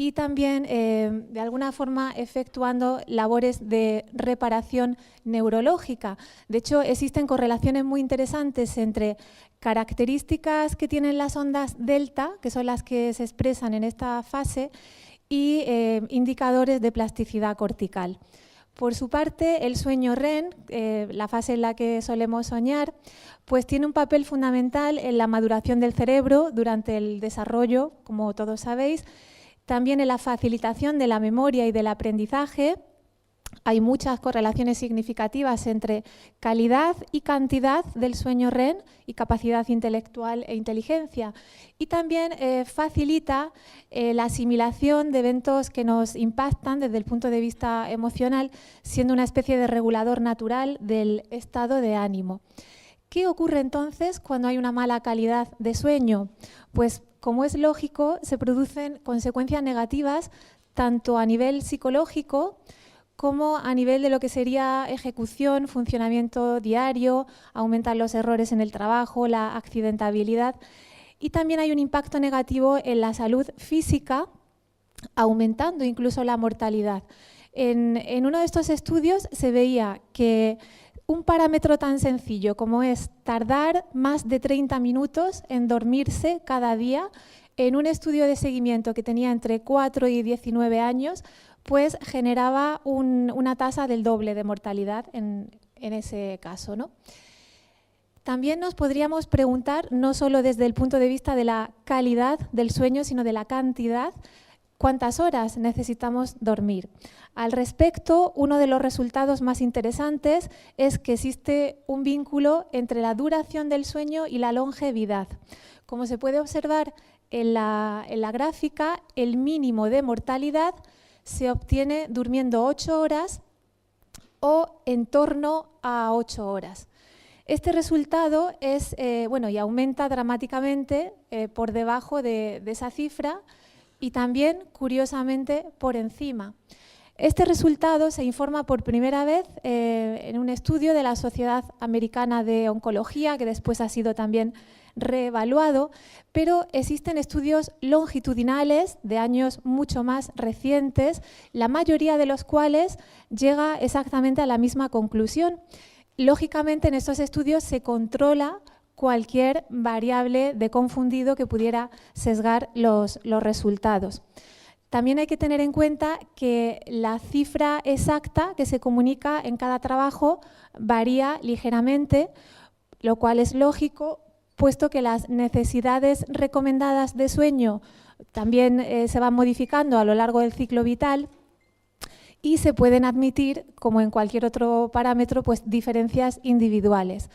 D: y también, de alguna forma, efectuando labores de reparación neurológica. De hecho, existen correlaciones muy interesantes entre características que tienen las ondas delta, que son las que se expresan en esta fase, y indicadores de plasticidad cortical. Por su parte, el sueño REM, la fase en la que solemos soñar, pues tiene un papel fundamental en la maduración del cerebro durante el desarrollo, como todos sabéis, también en la facilitación de la memoria y del aprendizaje. Hay muchas correlaciones significativas entre calidad y cantidad del sueño REM y capacidad intelectual e inteligencia. Y también facilita la asimilación de eventos que nos impactan desde el punto de vista emocional, siendo una especie de regulador natural del estado de ánimo. ¿Qué ocurre entonces cuando hay una mala calidad de sueño? Pues, como es lógico, se producen consecuencias negativas tanto a nivel psicológico como a nivel de lo que sería ejecución, funcionamiento diario, aumentan los errores en el trabajo, la accidentabilidad, y también hay un impacto negativo en la salud física, aumentando incluso la mortalidad. En uno de estos estudios se veía que un parámetro tan sencillo como es tardar más de 30 minutos en dormirse cada día, en un estudio de seguimiento que tenía entre 4 y 19 años, pues generaba una tasa del doble de mortalidad en ese caso, ¿no? También nos podríamos preguntar, no solo desde el punto de vista de la calidad del sueño, sino de la cantidad, ¿cuántas horas necesitamos dormir? Al respecto, uno de los resultados más interesantes es que existe un vínculo entre la duración del sueño y la longevidad. Como se puede observar en la gráfica, el mínimo de mortalidad se obtiene durmiendo 8 horas o en torno a 8 horas. Este resultado es, y aumenta dramáticamente por debajo de esa cifra y también, curiosamente, por encima. Este resultado se informa por primera vez en un estudio de la Sociedad Americana de Oncología, que después ha sido también reevaluado, pero existen estudios longitudinales de años mucho más recientes, la mayoría de los cuales llega exactamente a la misma conclusión. Lógicamente, en estos estudios se controla cualquier variable de confundido que pudiera sesgar los resultados. También hay que tener en cuenta que la cifra exacta que se comunica en cada trabajo varía ligeramente, lo cual es lógico, puesto que las necesidades recomendadas de sueño también se van modificando a lo largo del ciclo vital y se pueden admitir, como en cualquier otro parámetro, pues diferencias individuales,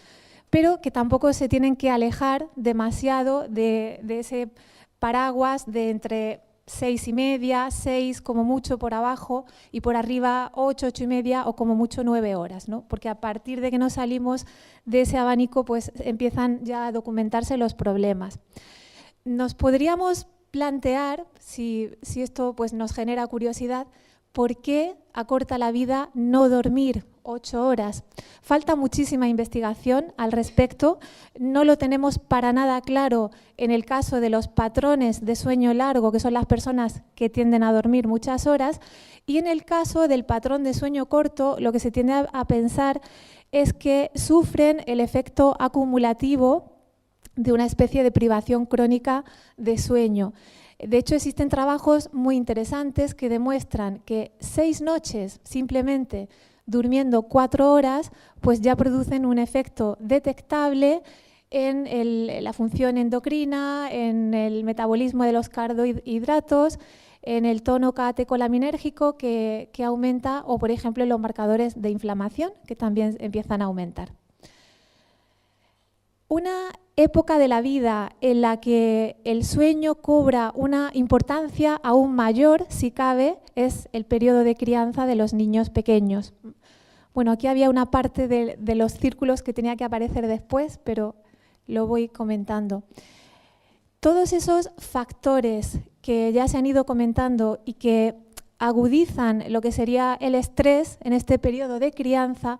D: pero que tampoco se tienen que alejar demasiado de ese paraguas de entre 6,5, 6 como mucho por abajo y por arriba 8, 8,5 o como mucho 9 horas, ¿no? Porque a partir de que nos salimos de ese abanico pues empiezan ya a documentarse los problemas. Nos podríamos plantear, si esto pues nos genera curiosidad, ¿por qué acorta la vida no dormir 8 horas? Falta muchísima investigación al respecto, no lo tenemos para nada claro en el caso de los patrones de sueño largo, que son las personas que tienden a dormir muchas horas, y en el caso del patrón de sueño corto, lo que se tiende a pensar es que sufren el efecto acumulativo de una especie de privación crónica de sueño. De hecho, existen trabajos muy interesantes que demuestran que 6 noches simplemente durmiendo 4 horas, pues ya producen un efecto detectable en la función endocrina, en el metabolismo de los carbohidratos, en el tono catecolinérgico que aumenta, o por ejemplo en los marcadores de inflamación que también empiezan a aumentar. Una época de la vida en la que el sueño cobra una importancia aún mayor, si cabe, es el periodo de crianza de los niños pequeños. Bueno, aquí había una parte de los círculos que tenía que aparecer después, pero lo voy comentando. Todos esos factores que ya se han ido comentando y que agudizan lo que sería el estrés en este periodo de crianza,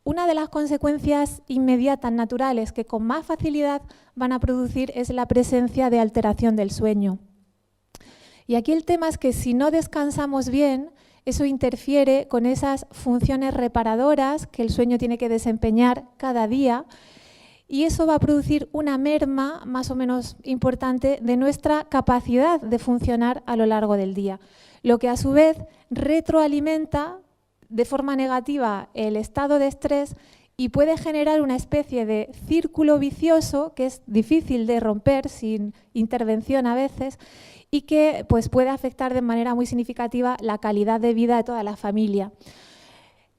D: una de las consecuencias inmediatas, naturales, que con más facilidad van a producir es la presencia de alteración del sueño. Y aquí el tema es que si no descansamos bien, eso interfiere con esas funciones reparadoras que el sueño tiene que desempeñar cada día, y eso va a producir una merma más o menos importante de nuestra capacidad de funcionar a lo largo del día, lo que a su vez retroalimenta de forma negativa el estado de estrés y puede generar una especie de círculo vicioso que es difícil de romper sin intervención a veces y que pues, puede afectar de manera muy significativa la calidad de vida de toda la familia.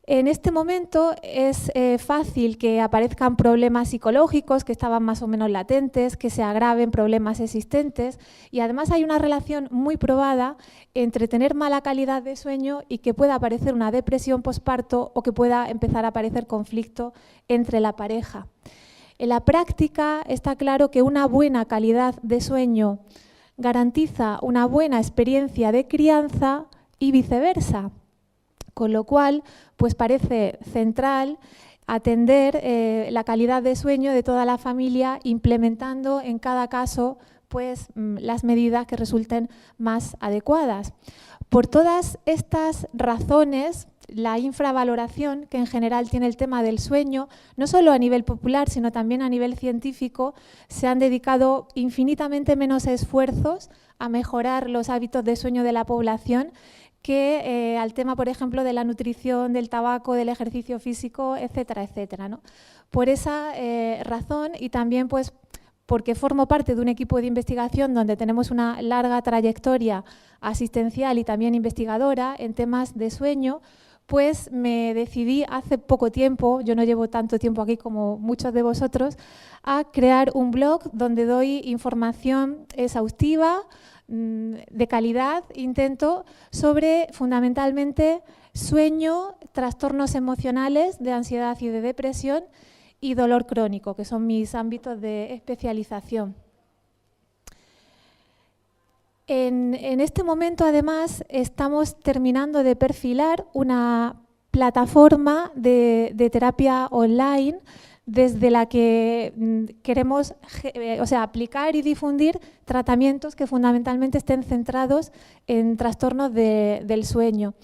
D: En este momento es fácil que aparezcan problemas psicológicos que estaban más o menos latentes, que se agraven problemas existentes, y además hay una relación muy probada entre tener mala calidad de sueño y que pueda aparecer una depresión posparto o que pueda empezar a aparecer conflicto entre la pareja. En la práctica está claro que una buena calidad de sueño garantiza una buena experiencia de crianza y viceversa. Con lo cual, pues parece central atender la calidad de sueño de toda la familia, implementando en cada caso pues, las medidas que resulten más adecuadas. Por todas estas razones, la infravaloración que en general tiene el tema del sueño, no solo a nivel popular, sino también a nivel científico, se han dedicado infinitamente menos esfuerzos a mejorar los hábitos de sueño de la población que al tema, por ejemplo, de la nutrición, del tabaco, del ejercicio físico, etcétera, etcétera, ¿no? Por esa razón y también pues porque formo parte de un equipo de investigación donde tenemos una larga trayectoria asistencial y también investigadora en temas de sueño, pues me decidí hace poco tiempo, yo no llevo tanto tiempo aquí como muchos de vosotros, a crear un blog donde doy información exhaustiva, de calidad, intento, sobre fundamentalmente sueño, trastornos emocionales de ansiedad y de depresión y dolor crónico, que son mis ámbitos de especialización. En este momento, además, estamos terminando de perfilar una plataforma de terapia online desde la que queremos aplicar y difundir tratamientos que fundamentalmente estén centrados en trastornos del sueño.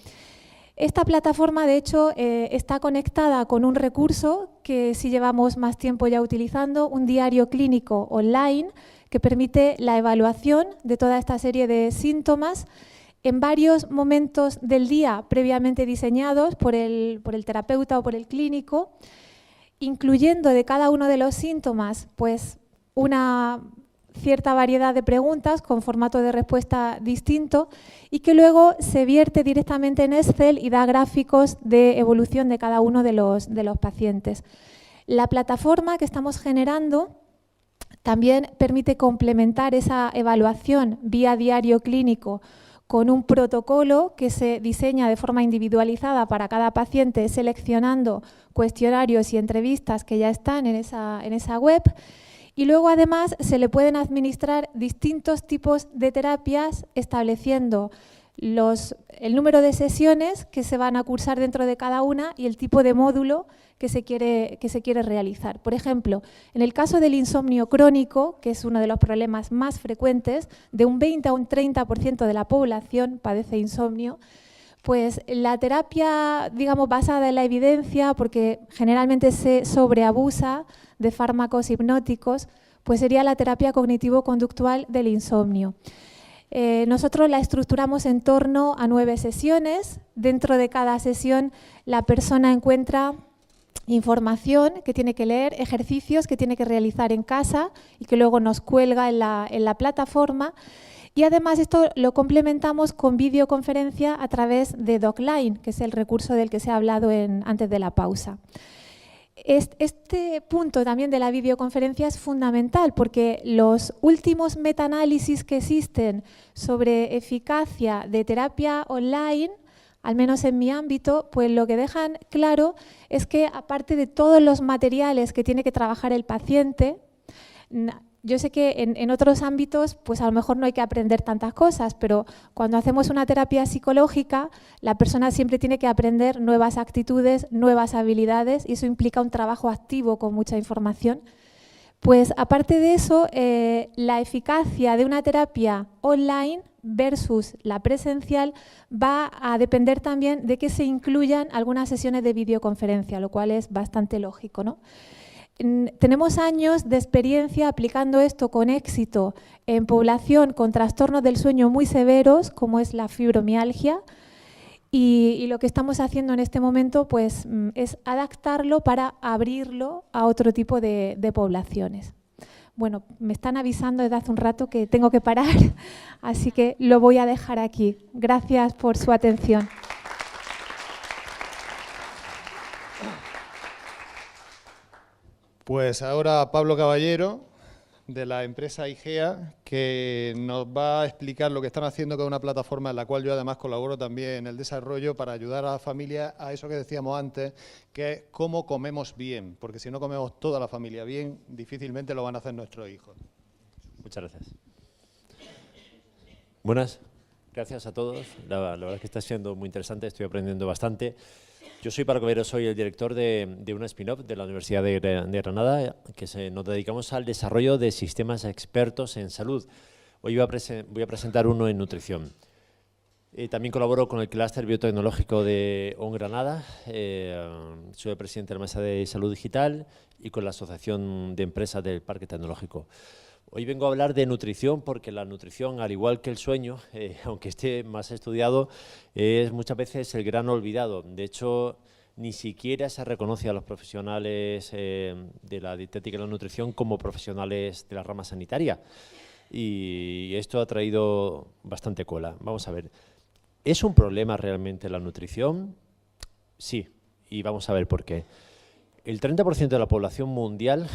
D: Esta plataforma, de hecho, está conectada con un recurso que sí llevamos más tiempo ya utilizando, un diario clínico online que permite la evaluación de toda esta serie de síntomas en varios momentos del día previamente diseñados por el terapeuta o por el clínico, incluyendo de cada uno de los síntomas pues una cierta variedad de preguntas con formato de respuesta distinto y que luego se vierte directamente en Excel y da gráficos de evolución de cada uno de los pacientes. La plataforma que estamos generando también permite complementar esa evaluación vía diario clínico con un protocolo que se diseña de forma individualizada para cada paciente, seleccionando cuestionarios y entrevistas que ya están en esa web. Y luego, además, se le pueden administrar distintos tipos de terapias, estableciendo el número de sesiones que se van a cursar dentro de cada una y el tipo de módulo que se quiere realizar. Por ejemplo, en el caso del insomnio crónico, que es uno de los problemas más frecuentes, de un 20 a un 30% de la población padece insomnio, pues la terapia, digamos, basada en la evidencia, porque generalmente se sobreabusa de fármacos hipnóticos, pues sería la terapia cognitivo-conductual del insomnio. Nosotros la estructuramos en torno a 9 sesiones. Dentro de cada sesión la persona encuentra información que tiene que leer, ejercicios que tiene que realizar en casa y que luego nos cuelga en la plataforma. Y además esto lo complementamos con videoconferencia a través de DocLine, que es el recurso del que se ha hablado antes de la pausa. Este punto también de la videoconferencia es fundamental porque los últimos metaanálisis que existen sobre eficacia de terapia online, al menos en mi ámbito, pues lo que dejan claro es que aparte de todos los materiales que tiene que trabajar el paciente, yo sé que en otros ámbitos pues a lo mejor no hay que aprender tantas cosas, pero cuando hacemos una terapia psicológica, la persona siempre tiene que aprender nuevas actitudes, nuevas habilidades, y eso implica un trabajo activo con mucha información. Pues aparte de eso, la eficacia de una terapia online versus la presencial va a depender también de que se incluyan algunas sesiones de videoconferencia, lo cual es bastante lógico, ¿no? Tenemos años de experiencia aplicando esto con éxito en población con trastornos del sueño muy severos, como es la fibromialgia, y lo que estamos haciendo en este momento pues, es adaptarlo para abrirlo a otro tipo de poblaciones. Bueno, me están avisando desde hace un rato que tengo que parar, así que lo voy a dejar aquí. Gracias por su atención.
A: Pues ahora Pablo Caballero, de la empresa IGEA, que nos va a explicar lo que están haciendo con una plataforma en la cual yo además colaboro también en el desarrollo para ayudar a la familia a eso que decíamos antes, que es cómo comemos bien, porque si no comemos toda la familia bien, difícilmente lo van a hacer nuestros hijos.
E: Muchas gracias. Buenas, gracias a todos. La verdad es que está siendo muy interesante, estoy aprendiendo bastante. Yo soy Pablo Caballero, soy el director de una spin-off de la Universidad de Granada, que nos dedicamos al desarrollo de sistemas expertos en salud. Hoy voy a presentar uno en nutrición. También colaboro con el clúster biotecnológico de ON Granada, soy el presidente de la Mesa de Salud Digital y con la Asociación de Empresas del Parque Tecnológico. Hoy vengo a hablar de nutrición porque la nutrición, al igual que el sueño, aunque esté más estudiado, es muchas veces el gran olvidado. De hecho, ni siquiera se reconoce a los profesionales de la dietética y la nutrición como profesionales de la rama sanitaria. Y esto ha traído bastante cola. Vamos a ver, ¿es un problema realmente la nutrición? Sí, y vamos a ver por qué. El 30% de la población mundial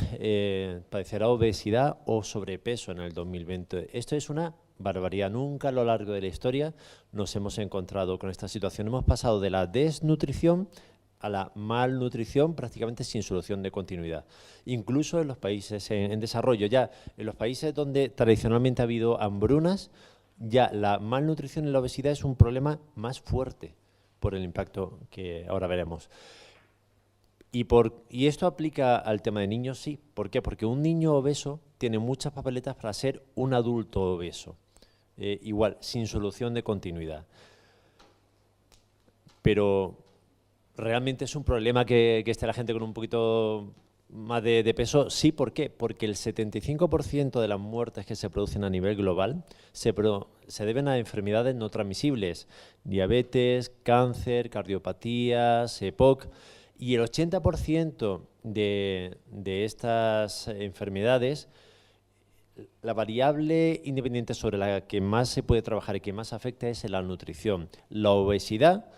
E: padecerá obesidad o sobrepeso en el 2020. Esto es una barbaridad. Nunca a lo largo de la historia nos hemos encontrado con esta situación. Hemos pasado de la desnutrición a la malnutrición prácticamente sin solución de continuidad. Incluso en los países en desarrollo, ya en los países donde tradicionalmente ha habido hambrunas, ya la malnutrición y la obesidad es un problema más fuerte por el impacto que ahora veremos. ¿Y esto aplica al tema de niños? Sí. ¿Por qué? Porque un niño obeso tiene muchas papeletas para ser un adulto obeso. Igual, sin solución de continuidad. Pero ¿realmente es un problema que esté la gente con un poquito más de peso? Sí. ¿Por qué? Porque el 75% de las muertes que se producen a nivel global se deben a enfermedades no transmisibles. Diabetes, cáncer, cardiopatías, EPOC. Y el 80% de estas enfermedades, la variable independiente sobre la que más se puede trabajar y que más afecta es la nutrición. La obesidad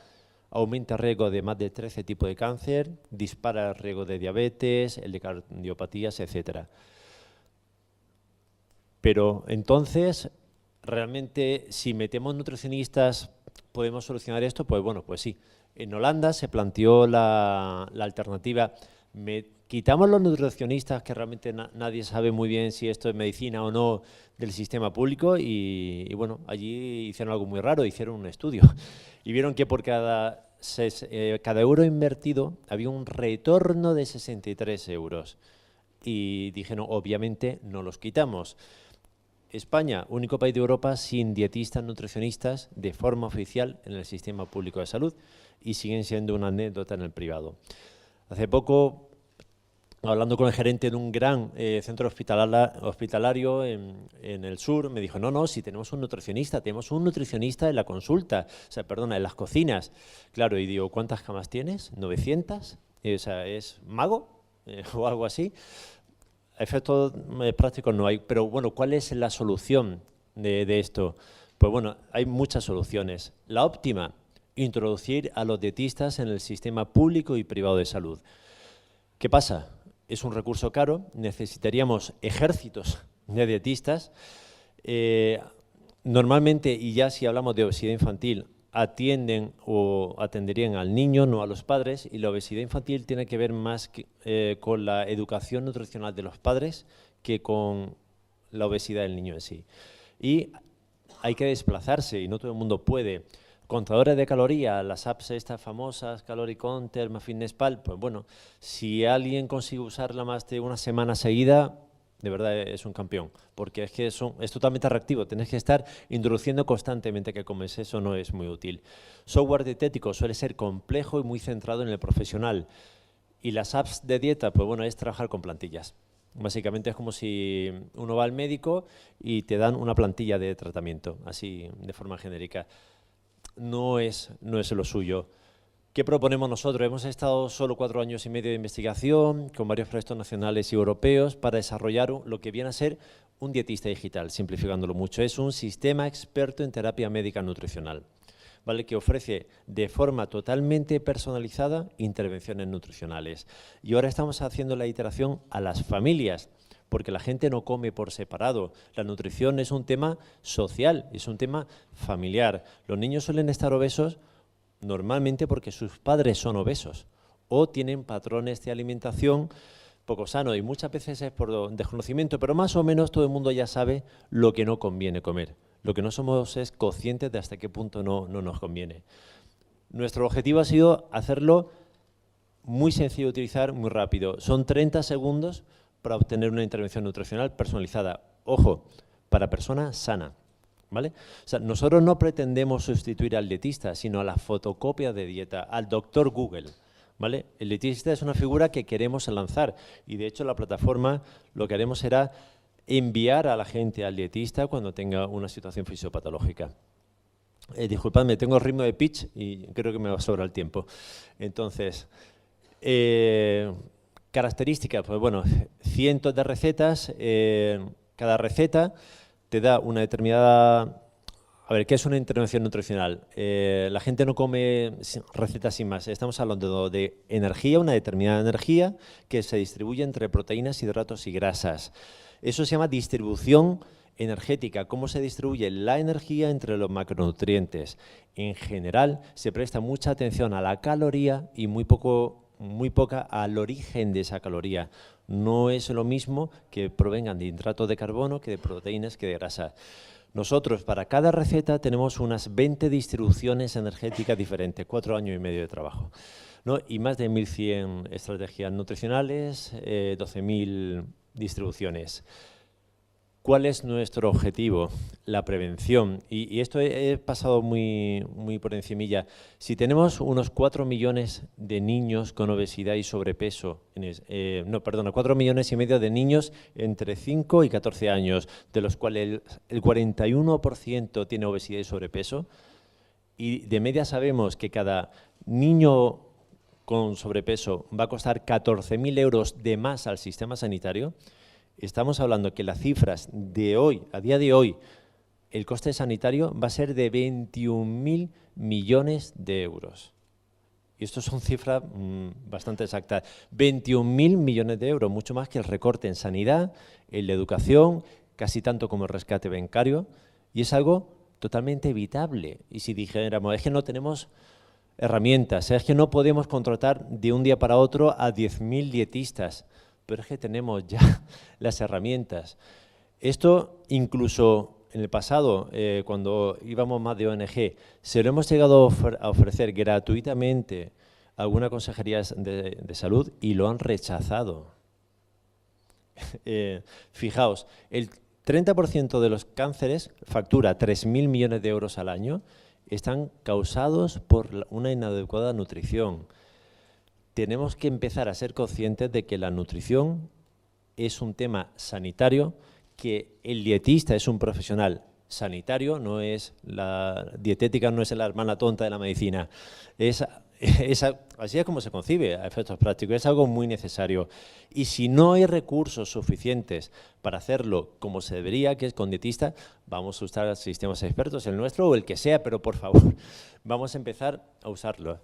E: aumenta el riesgo de más de 13 tipos de cáncer, dispara el riesgo de diabetes, el de cardiopatías, etc. Pero entonces, realmente, si metemos nutricionistas, ¿podemos solucionar esto? Pues bueno, pues sí. En Holanda se planteó la alternativa, quitamos los nutricionistas, que realmente nadie sabe muy bien si esto es medicina o no, del sistema público, y bueno, allí hicieron algo muy raro, hicieron un estudio y vieron que por cada euro invertido había un retorno de 63 euros y dijeron, obviamente no los quitamos. España, único país de Europa sin dietistas nutricionistas de forma oficial en el sistema público de salud, y siguen siendo una anécdota en el privado. Hace poco, hablando con el gerente de un gran centro hospitalario en el sur, me dijo, no, si tenemos un nutricionista en la consulta, en las cocinas. Claro, y digo, ¿cuántas camas tienes? ¿900? O sea, ¿es mago? O algo así. Efectos prácticos no hay, pero bueno, ¿cuál es la solución de esto? Pues bueno, hay muchas soluciones. La óptima, introducir a los dietistas en el sistema público y privado de salud. ¿Qué pasa? Es un recurso caro, necesitaríamos ejércitos de dietistas. Normalmente, y ya si hablamos de obesidad infantil, atienden o atenderían al niño, no a los padres, y la obesidad infantil tiene que ver más con la educación nutricional de los padres que con la obesidad del niño en sí. Y hay que desplazarse, y no todo el mundo puede. Contadores de calorías, las apps estas famosas, Calorie Counter, MyFitnessPal, pues bueno, si alguien consigue usarla más de una semana seguida, de verdad es un campeón, porque es que es totalmente reactivo, tenés que estar introduciendo constantemente que comes, eso no es muy útil. Software dietético suele ser complejo y muy centrado en el profesional, y las apps de dieta, pues bueno, es trabajar con plantillas. Básicamente es como si uno va al médico y te dan una plantilla de tratamiento, así de forma genérica. No es lo suyo. ¿Qué proponemos nosotros? Hemos estado solo 4 años y medio de investigación con varios proyectos nacionales y europeos para desarrollar lo que viene a ser un dietista digital, simplificándolo mucho. Es un sistema experto en terapia médica nutricional, ¿vale? Que ofrece de forma totalmente personalizada intervenciones nutricionales. Y ahora estamos haciendo la iteración a las familias, porque la gente no come por separado. La nutrición es un tema social, es un tema familiar. Los niños suelen estar obesos normalmente porque sus padres son obesos o tienen patrones de alimentación poco sanos, y muchas veces es por desconocimiento, pero más o menos todo el mundo ya sabe lo que no conviene comer. Lo que no somos es conscientes de hasta qué punto no nos conviene. Nuestro objetivo ha sido hacerlo muy sencillo de utilizar, muy rápido. Son 30 segundos para obtener una intervención nutricional personalizada. Ojo, para persona sana, ¿vale? O sea, nosotros no pretendemos sustituir al dietista, sino a la fotocopia de dieta, al doctor Google, ¿vale? El dietista es una figura que queremos lanzar, y de hecho la plataforma lo que haremos será enviar a la gente al dietista cuando tenga una situación fisiopatológica. Disculpadme, tengo el ritmo de pitch y creo que me va a sobrar el tiempo. Entonces, características, pues bueno, cientos de recetas. Cada receta te da una determinada... A ver, ¿qué es una intervención nutricional? La gente no come recetas sin más. Estamos hablando de energía, una determinada energía que se distribuye entre proteínas, hidratos y grasas. Eso se llama distribución energética, cómo se distribuye la energía entre los macronutrientes. En general, se presta mucha atención a la caloría y muy poca al origen de esa caloría. No es lo mismo que provengan de hidratos de carbono que de proteínas que de grasas. Nosotros, para cada receta, tenemos unas 20 distribuciones energéticas diferentes, 4 años y medio de trabajo, ¿no? Y más de 1.100 estrategias nutricionales, 12.000 distribuciones. ¿Cuál es nuestro objetivo? La prevención. Y esto he pasado muy por encimilla. Si tenemos unos 4 millones de niños con obesidad y sobrepeso, 4 millones y medio de niños entre 5 y 14 años, de los cuales el 41% tiene obesidad y sobrepeso, y de media sabemos que cada niño con sobrepeso va a costar 14.000 euros de más al sistema sanitario. Estamos hablando que las cifras de hoy, a día de hoy, el coste sanitario va a ser de 21.000 millones de euros. Y esto son cifras bastante exactas. 21.000 millones de euros, mucho más que el recorte en sanidad, en la educación, casi tanto como el rescate bancario. Y es algo totalmente evitable. Y si dijéramos, es que no tenemos herramientas, es que no podemos contratar de un día para otro a 10.000 dietistas, pero es que tenemos ya las herramientas. Esto incluso en el pasado, cuando íbamos más de ONG, se lo hemos llegado a ofrecer gratuitamente a algunas consejerías de salud y lo han rechazado. Fijaos, el 30% de los cánceres, factura 3.000 millones de euros al año, están causados por una inadecuada nutrición. Tenemos que empezar a ser conscientes de que la nutrición es un tema sanitario, que el dietista es un profesional sanitario, no es la dietética, no es la hermana tonta de la medicina. Así es como se concibe a efectos prácticos, es algo muy necesario. Y si no hay recursos suficientes para hacerlo como se debería, que es con dietistas, vamos a usar sistemas expertos, el nuestro o el que sea, pero por favor, vamos a empezar a usarlo.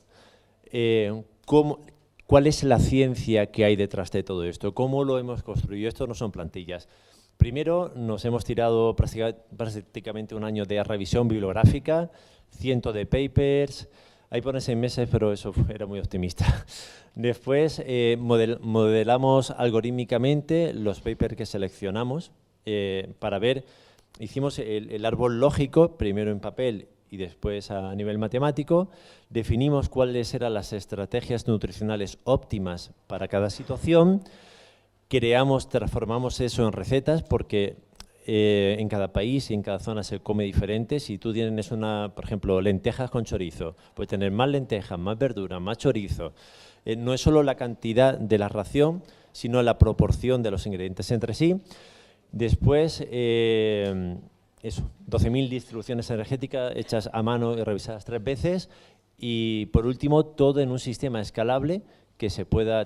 E: ¿Cuál es la ciencia que hay detrás de todo esto? ¿Cómo lo hemos construido? Esto no son plantillas. Primero, nos hemos tirado prácticamente un año de revisión bibliográfica, cientos de papers. Ahí pone 6 meses, pero eso era muy optimista. Después, modelamos algorítmicamente los papers que seleccionamos para ver, hicimos el árbol lógico, primero en papel y después a nivel matemático, definimos cuáles eran las estrategias nutricionales óptimas para cada situación, transformamos eso en recetas porque en cada país y en cada zona se come diferente. Si tú tienes por ejemplo, lentejas con chorizo, puedes tener más lentejas, más verduras, más chorizo. No es solo la cantidad de la ración, sino la proporción de los ingredientes entre sí. Después, 12.000 distribuciones energéticas hechas a mano y revisadas 3 veces. Y por último, todo en un sistema escalable que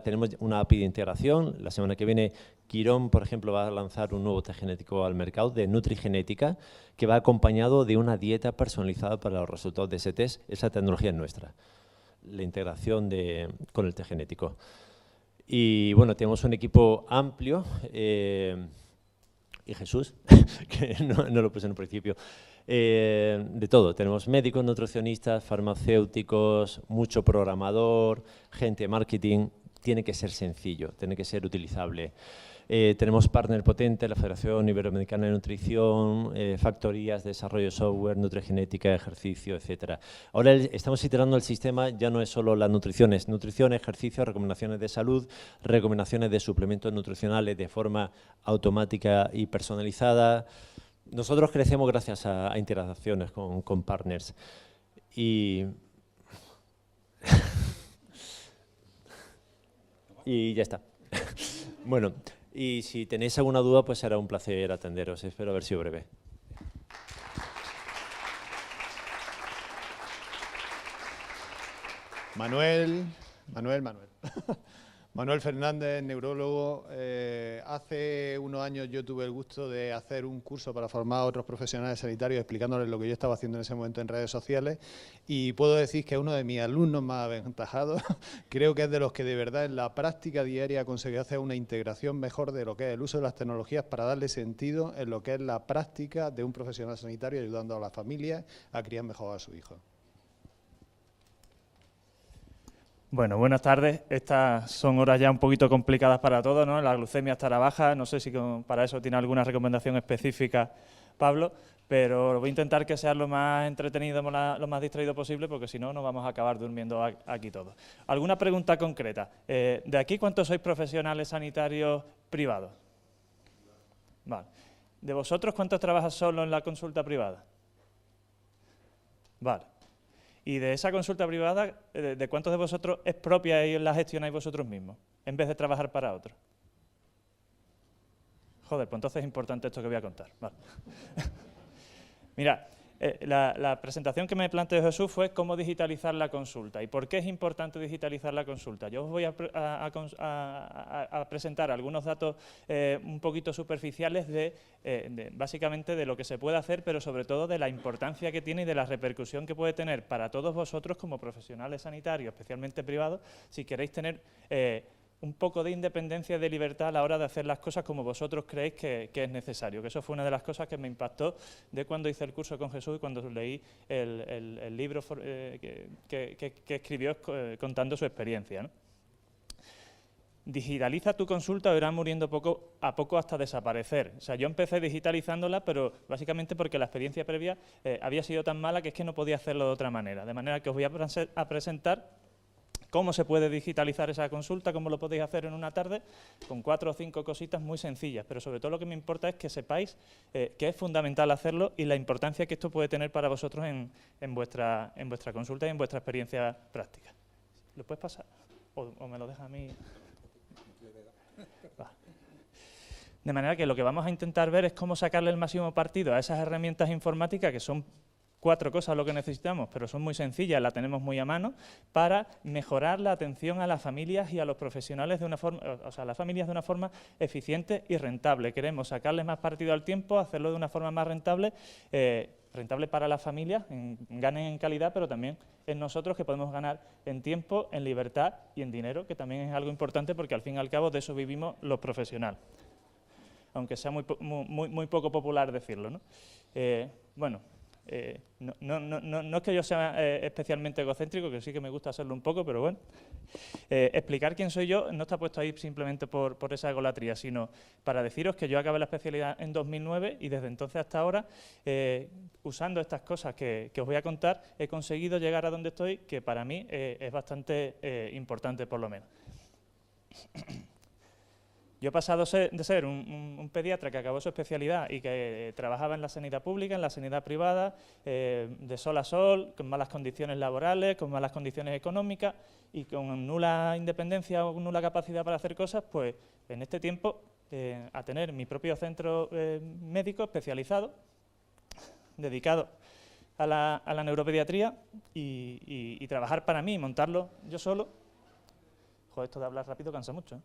E: tenemos una API de integración. La semana que viene Quirón, por ejemplo, va a lanzar un nuevo test genético al mercado de nutrigenética que va acompañado de una dieta personalizada para los resultados de ese test. Esa tecnología es nuestra, la integración con el test genético. Y bueno, tenemos un equipo amplio. Y Jesús, que no lo puse en un principio, de todo. Tenemos médicos, nutricionistas, farmacéuticos, mucho programador, gente de marketing. Tiene que ser sencillo, tiene que ser utilizable. Tenemos partner potente, la Federación Iberoamericana de Nutrición, factorías de desarrollo de software, nutrigenética, ejercicio, etcétera. Ahora estamos iterando el sistema, ya no es solo la nutrición, es nutrición, ejercicio, recomendaciones de salud, recomendaciones de suplementos nutricionales de forma automática y personalizada. Nosotros crecemos gracias a interacciones con partners. Y ya está. Bueno. y si tenéis alguna duda, pues será un placer atenderos. Espero haber sido breve.
A: Manuel. Manuel Fernández, neurólogo. Hace unos años yo tuve el gusto de hacer un curso para formar a otros profesionales sanitarios explicándoles lo que yo estaba haciendo en ese momento en redes sociales y puedo decir que es uno de mis alumnos más aventajados. Creo que es de los que de verdad en la práctica diaria ha conseguido hacer una integración mejor de lo que es el uso de las tecnologías para darle sentido en lo que es la práctica de un profesional sanitario ayudando a las familias a criar mejor a su hijo.
F: Bueno, buenas tardes. Estas son horas ya un poquito complicadas para todos, ¿no? La glucemia estará baja, no sé si para eso tiene alguna recomendación específica Pablo, pero voy a intentar que sea lo más entretenido, lo más distraído posible, porque si no, nos vamos a acabar durmiendo aquí todos. ¿Alguna pregunta concreta? ¿De aquí cuántos sois profesionales sanitarios privados? Vale. ¿De vosotros cuántos trabajan solo en la consulta privada? Vale. Y de esa consulta privada, ¿de cuántos de vosotros es propia y la gestionáis vosotros mismos, en vez de trabajar para otros? Joder, pues entonces es importante esto que voy a contar. Vale. Mira, la presentación que me planteó Jesús fue cómo digitalizar la consulta. ¿Y por qué es importante digitalizar la consulta? Yo os voy a presentar algunos datos un poquito superficiales básicamente de lo que se puede hacer, pero sobre todo de la importancia que tiene y de la repercusión que puede tener para todos vosotros como profesionales sanitarios, especialmente privados, si queréis tener un poco de independencia y de libertad a la hora de hacer las cosas como vosotros creéis que es necesario. Que eso fue una de las cosas que me impactó de cuando hice el curso con Jesús y cuando leí el libro que escribió contando su experiencia, ¿no? Digitaliza tu consulta o irá muriendo poco a poco hasta desaparecer. O sea, yo empecé digitalizándola, pero básicamente porque la experiencia previa había sido tan mala que es que no podía hacerlo de otra manera. De manera que os voy a presentar cómo se puede digitalizar esa consulta, cómo lo podéis hacer en una tarde, con 4 o 5 cositas muy sencillas. Pero sobre todo lo que me importa es que sepáis que es fundamental hacerlo y la importancia que esto puede tener para vosotros en vuestra consulta y en vuestra experiencia práctica. ¿Lo puedes pasar? ¿O me lo deja a mí? Va. De manera que lo que vamos a intentar ver es cómo sacarle el máximo partido a esas herramientas informáticas que son 4 cosas lo que necesitamos, pero son muy sencillas, las tenemos muy a mano, para mejorar la atención a las familias y a los profesionales de una forma, o sea, a las familias de una forma eficiente y rentable. Queremos sacarles más partido al tiempo, hacerlo de una forma más rentable, rentable para las familias, ganen en calidad, pero también en nosotros, que podemos ganar en tiempo, en libertad y en dinero, que también es algo importante porque al fin y al cabo de eso vivimos los profesionales, aunque sea muy poco popular decirlo, ¿no? Bueno. No es que yo sea especialmente egocéntrico, que sí que me gusta hacerlo un poco, pero bueno. Explicar quién soy yo no está puesto ahí simplemente por esa egolatría, sino para deciros que yo acabé la especialidad en 2009 y desde entonces hasta ahora, usando estas cosas que os voy a contar, he conseguido llegar a donde estoy, que para mí es bastante importante por lo menos. Yo he pasado de ser un pediatra que acabó su especialidad y que trabajaba en la sanidad pública, en la sanidad privada, de sol a sol, con malas condiciones laborales, con malas condiciones económicas y con nula independencia o nula capacidad para hacer cosas, pues en este tiempo a tener mi propio centro médico especializado, dedicado a la neuropediatría y trabajar para mí, montarlo yo solo. Joder, esto de hablar rápido cansa mucho, ¿eh?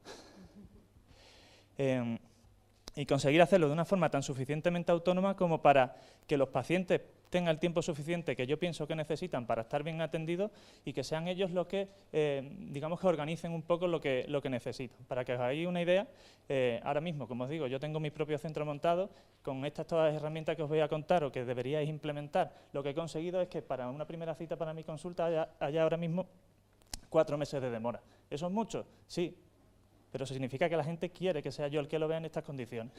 F: Y conseguir hacerlo de una forma tan suficientemente autónoma como para que los pacientes tengan el tiempo suficiente que yo pienso que necesitan para estar bien atendidos y que sean ellos los que, digamos, que organicen un poco lo que necesitan. Para que os hagáis una idea, ahora mismo, como os digo, yo tengo mi propio centro montado, con todas las herramientas que os voy a contar o que deberíais implementar, lo que he conseguido es que para una primera cita para mi consulta haya ahora mismo 4 meses de demora. ¿Eso es mucho? Sí. Pero eso significa que la gente quiere que sea yo el que lo vea en estas condiciones.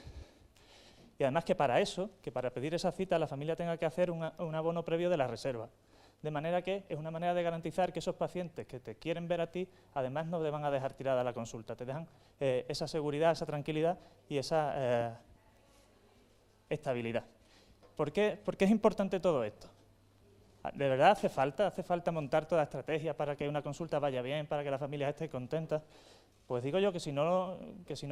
F: Y además que para eso, que para pedir esa cita, la familia tenga que hacer un abono previo de la reserva. De manera que es una manera de garantizar que esos pacientes que te quieren ver a ti, además no te van a dejar tirada la consulta, te dejan esa seguridad, esa tranquilidad y esa estabilidad. ¿Por qué es importante todo esto? ¿De verdad hace falta montar toda la estrategia para que una consulta vaya bien, para que la familia esté contenta? Pues digo yo que si no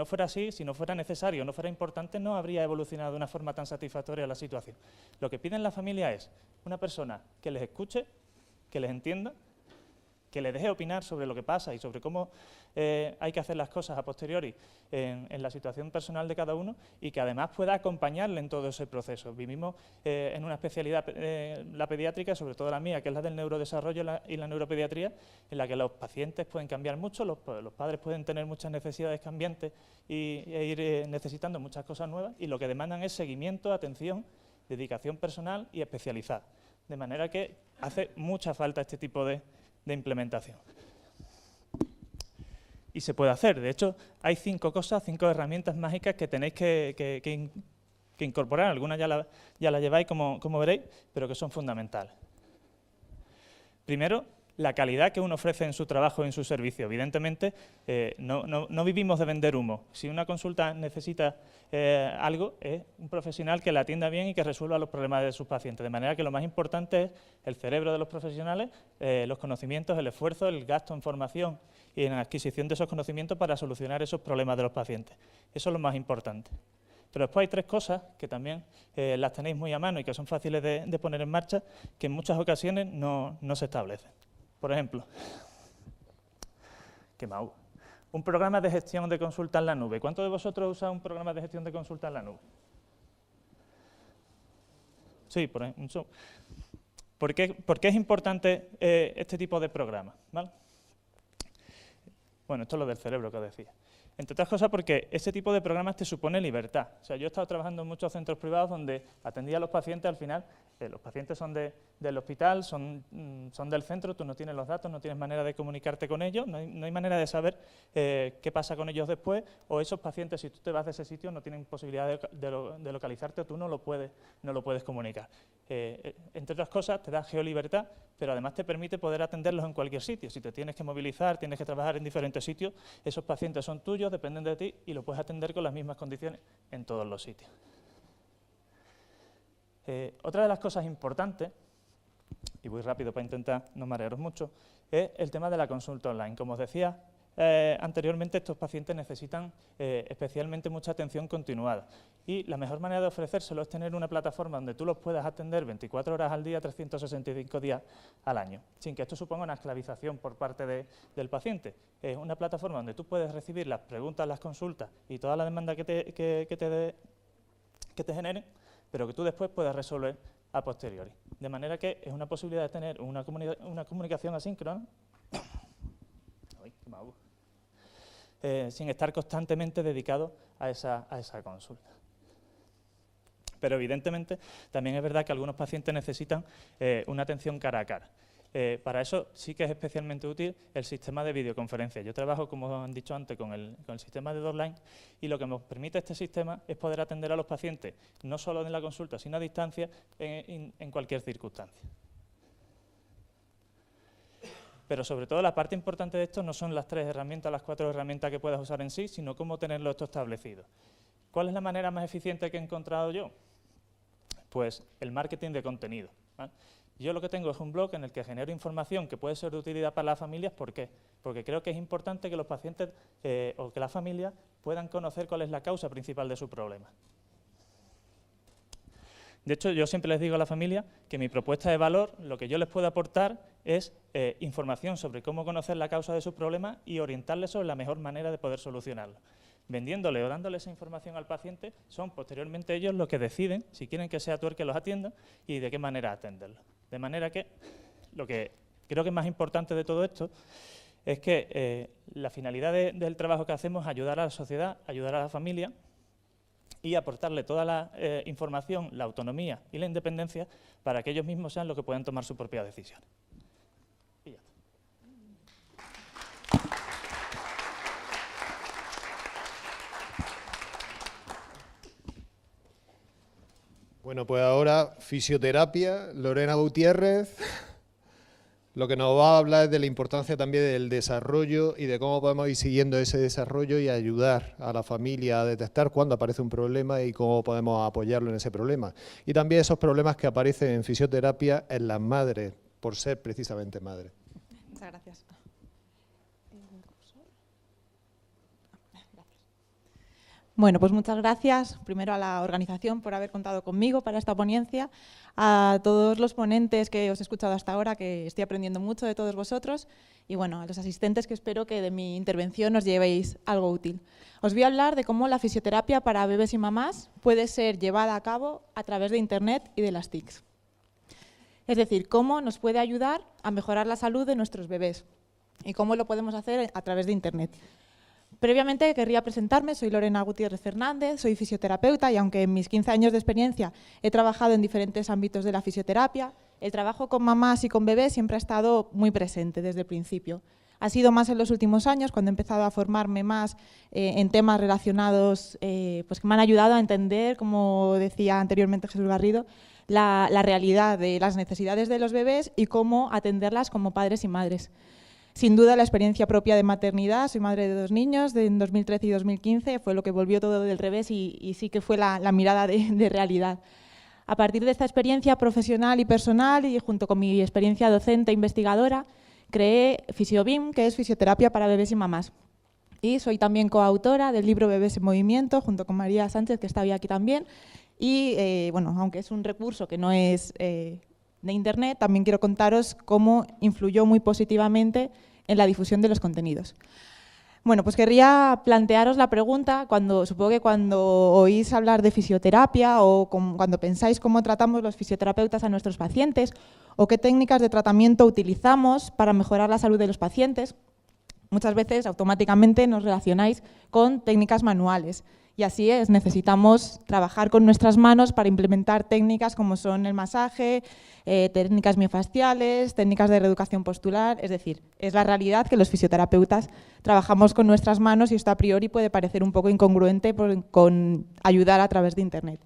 F: fuera así, si no fuera necesario, no fuera importante, no habría evolucionado de una forma tan satisfactoria la situación. Lo que piden las familias es una persona que les escuche, que les entienda, que les deje opinar sobre lo que pasa y sobre cómo hay que hacer las cosas a posteriori en la situación personal de cada uno y que además pueda acompañarle en todo ese proceso. Vivimos en una especialidad, la pediátrica, sobre todo la mía, que es la del neurodesarrollo y la neuropediatría, en la que los pacientes pueden cambiar mucho, los padres pueden tener muchas necesidades cambiantes e ir necesitando muchas cosas nuevas, y lo que demandan es seguimiento, atención, dedicación personal y especializada. De manera que hace mucha falta este tipo de implementación. Y se puede hacer. De hecho, hay 5 herramientas mágicas que tenéis que incorporar. Algunas ya la lleváis, como veréis, pero que son fundamentales. Primero, la calidad que uno ofrece en su trabajo y en su servicio. Evidentemente, no vivimos de vender humo. Si una consulta necesita algo, es un profesional que la atienda bien y que resuelva los problemas de sus pacientes. De manera que lo más importante es el cerebro de los profesionales, los conocimientos, el esfuerzo, el gasto en formación y en adquisición de esos conocimientos para solucionar esos problemas de los pacientes. Eso es lo más importante. Pero después hay 3 cosas que también las tenéis muy a mano y que son fáciles de poner en marcha, que en muchas ocasiones no se establecen. Por ejemplo, un programa de gestión de consulta en la nube. ¿Cuántos de vosotros usan un programa de gestión de consulta en la nube? Sí, por ejemplo. ¿Por qué es importante este tipo de programas? ¿Vale? Bueno, esto es lo del cerebro que os decía. Entre otras cosas porque ese tipo de programas te supone libertad. O sea, yo he estado trabajando en muchos centros privados donde atendía a los pacientes, al final los pacientes son del hospital, son del centro, tú no tienes los datos, no tienes manera de comunicarte con ellos, no hay manera de saber qué pasa con ellos después, o esos pacientes, si tú te vas de ese sitio, no tienen posibilidad de localizarte o tú no lo puedes comunicar. Entre otras cosas, te da geolibertad, pero además te permite poder atenderlos en cualquier sitio. Si te tienes que movilizar, tienes que trabajar en diferentes sitios, esos pacientes son tuyos, dependen de ti y lo puedes atender con las mismas condiciones en todos los sitios. Otra de las cosas importantes, y voy rápido para intentar no marearos mucho, es el tema de la consulta online. Como os decía anteriormente, estos pacientes necesitan especialmente mucha atención continuada y la mejor manera de ofrecérselo es tener una plataforma donde tú los puedas atender 24 horas al día, 365 días al año, sin que esto suponga una esclavización por parte del paciente. Es una plataforma donde tú puedes recibir las preguntas, las consultas y toda la demanda que te generen, pero que tú después puedas resolver a posteriori. De manera que es una posibilidad de tener una comunicación asíncrona sin estar constantemente dedicado a esa consulta. Pero evidentemente también es verdad que algunos pacientes necesitan una atención cara a cara. Para eso sí que es especialmente útil el sistema de videoconferencia. Yo trabajo, como han dicho antes, con el sistema de DocLine y lo que nos permite este sistema es poder atender a los pacientes no solo en la consulta, sino a distancia en cualquier circunstancia. Pero sobre todo la parte importante de esto no son las 3 herramientas, las 4 herramientas que puedas usar en sí, sino cómo tenerlo esto establecido. ¿Cuál es la manera más eficiente que he encontrado yo? Pues el marketing de contenido, ¿vale? Yo lo que tengo es un blog en el que genero información que puede ser de utilidad para las familias. ¿Por qué? Porque creo que es importante que los pacientes o que las familias puedan conocer cuál es la causa principal de su problema. De hecho, yo siempre les digo a la familia que mi propuesta de valor, lo que yo les puedo aportar es información sobre cómo conocer la causa de su problema y orientarles sobre la mejor manera de poder solucionarlo. Vendiéndole o dándole esa información al paciente, son posteriormente ellos los que deciden si quieren que sea tú el que los atienda y de qué manera atenderlo. De manera que lo que creo que es más importante de todo esto es que la finalidad del trabajo que hacemos es ayudar a la sociedad, ayudar a la familia y aportarle toda la información, la autonomía y la independencia para que ellos mismos sean los que puedan tomar su propia decisión. Y ya está.
A: Bueno, pues ahora fisioterapia, Lorena Gutiérrez, lo que nos va a hablar es de la importancia también del desarrollo y de cómo podemos ir siguiendo ese desarrollo y ayudar a la familia a detectar cuándo aparece un problema y cómo podemos apoyarlo en ese problema. Y también esos problemas que aparecen en fisioterapia en las madres, por ser precisamente madres.
B: Muchas gracias.
G: Bueno, pues muchas gracias primero a la organización por haber contado conmigo para esta ponencia, a todos los ponentes que os he escuchado hasta ahora, que estoy aprendiendo mucho de todos vosotros, y bueno, a los asistentes que espero que de mi intervención os llevéis algo útil. Os voy a hablar de cómo la fisioterapia para bebés y mamás puede ser llevada a cabo a través de Internet y de las TICs. Es decir, cómo nos puede ayudar a mejorar la salud de nuestros bebés y cómo lo podemos hacer a través de Internet. Previamente querría presentarme, soy Lorena Gutiérrez Fernández, soy fisioterapeuta y aunque en mis 15 años de experiencia he trabajado en diferentes ámbitos de la fisioterapia, el trabajo con mamás y con bebés siempre ha estado muy presente desde el principio. Ha sido más en los últimos años, cuando he empezado a formarme más en temas relacionados pues que me han ayudado a entender, como decía anteriormente Jesús Garrido, la realidad de las necesidades de los bebés y cómo atenderlas como padres y madres. Sin duda, la experiencia propia de maternidad, soy madre de 2 niños, en 2013 y 2015, fue lo que volvió todo del revés y sí que fue la mirada de realidad. A partir de esta experiencia profesional y personal, y junto con mi experiencia docente e investigadora, creé FisioBIM, que es Fisioterapia para Bebés y Mamás. Y soy también coautora del libro Bebés en Movimiento, junto con María Sánchez, que está hoy aquí también. Y, bueno, aunque es un recurso que no es de Internet, también quiero contaros cómo influyó muy positivamente en la difusión de los contenidos. Bueno, pues querría plantearos la pregunta, supongo que cuando oís hablar de fisioterapia o cuando pensáis cómo tratamos los fisioterapeutas a nuestros pacientes o qué técnicas de tratamiento utilizamos para mejorar la salud de los pacientes, muchas veces automáticamente nos relacionáis con técnicas manuales. Y así es, necesitamos trabajar con nuestras manos para implementar técnicas como son el masaje, técnicas miofasciales, técnicas de reeducación postural, es decir, es la realidad que los fisioterapeutas trabajamos con nuestras manos y esto a priori puede parecer un poco incongruente con ayudar a través de Internet.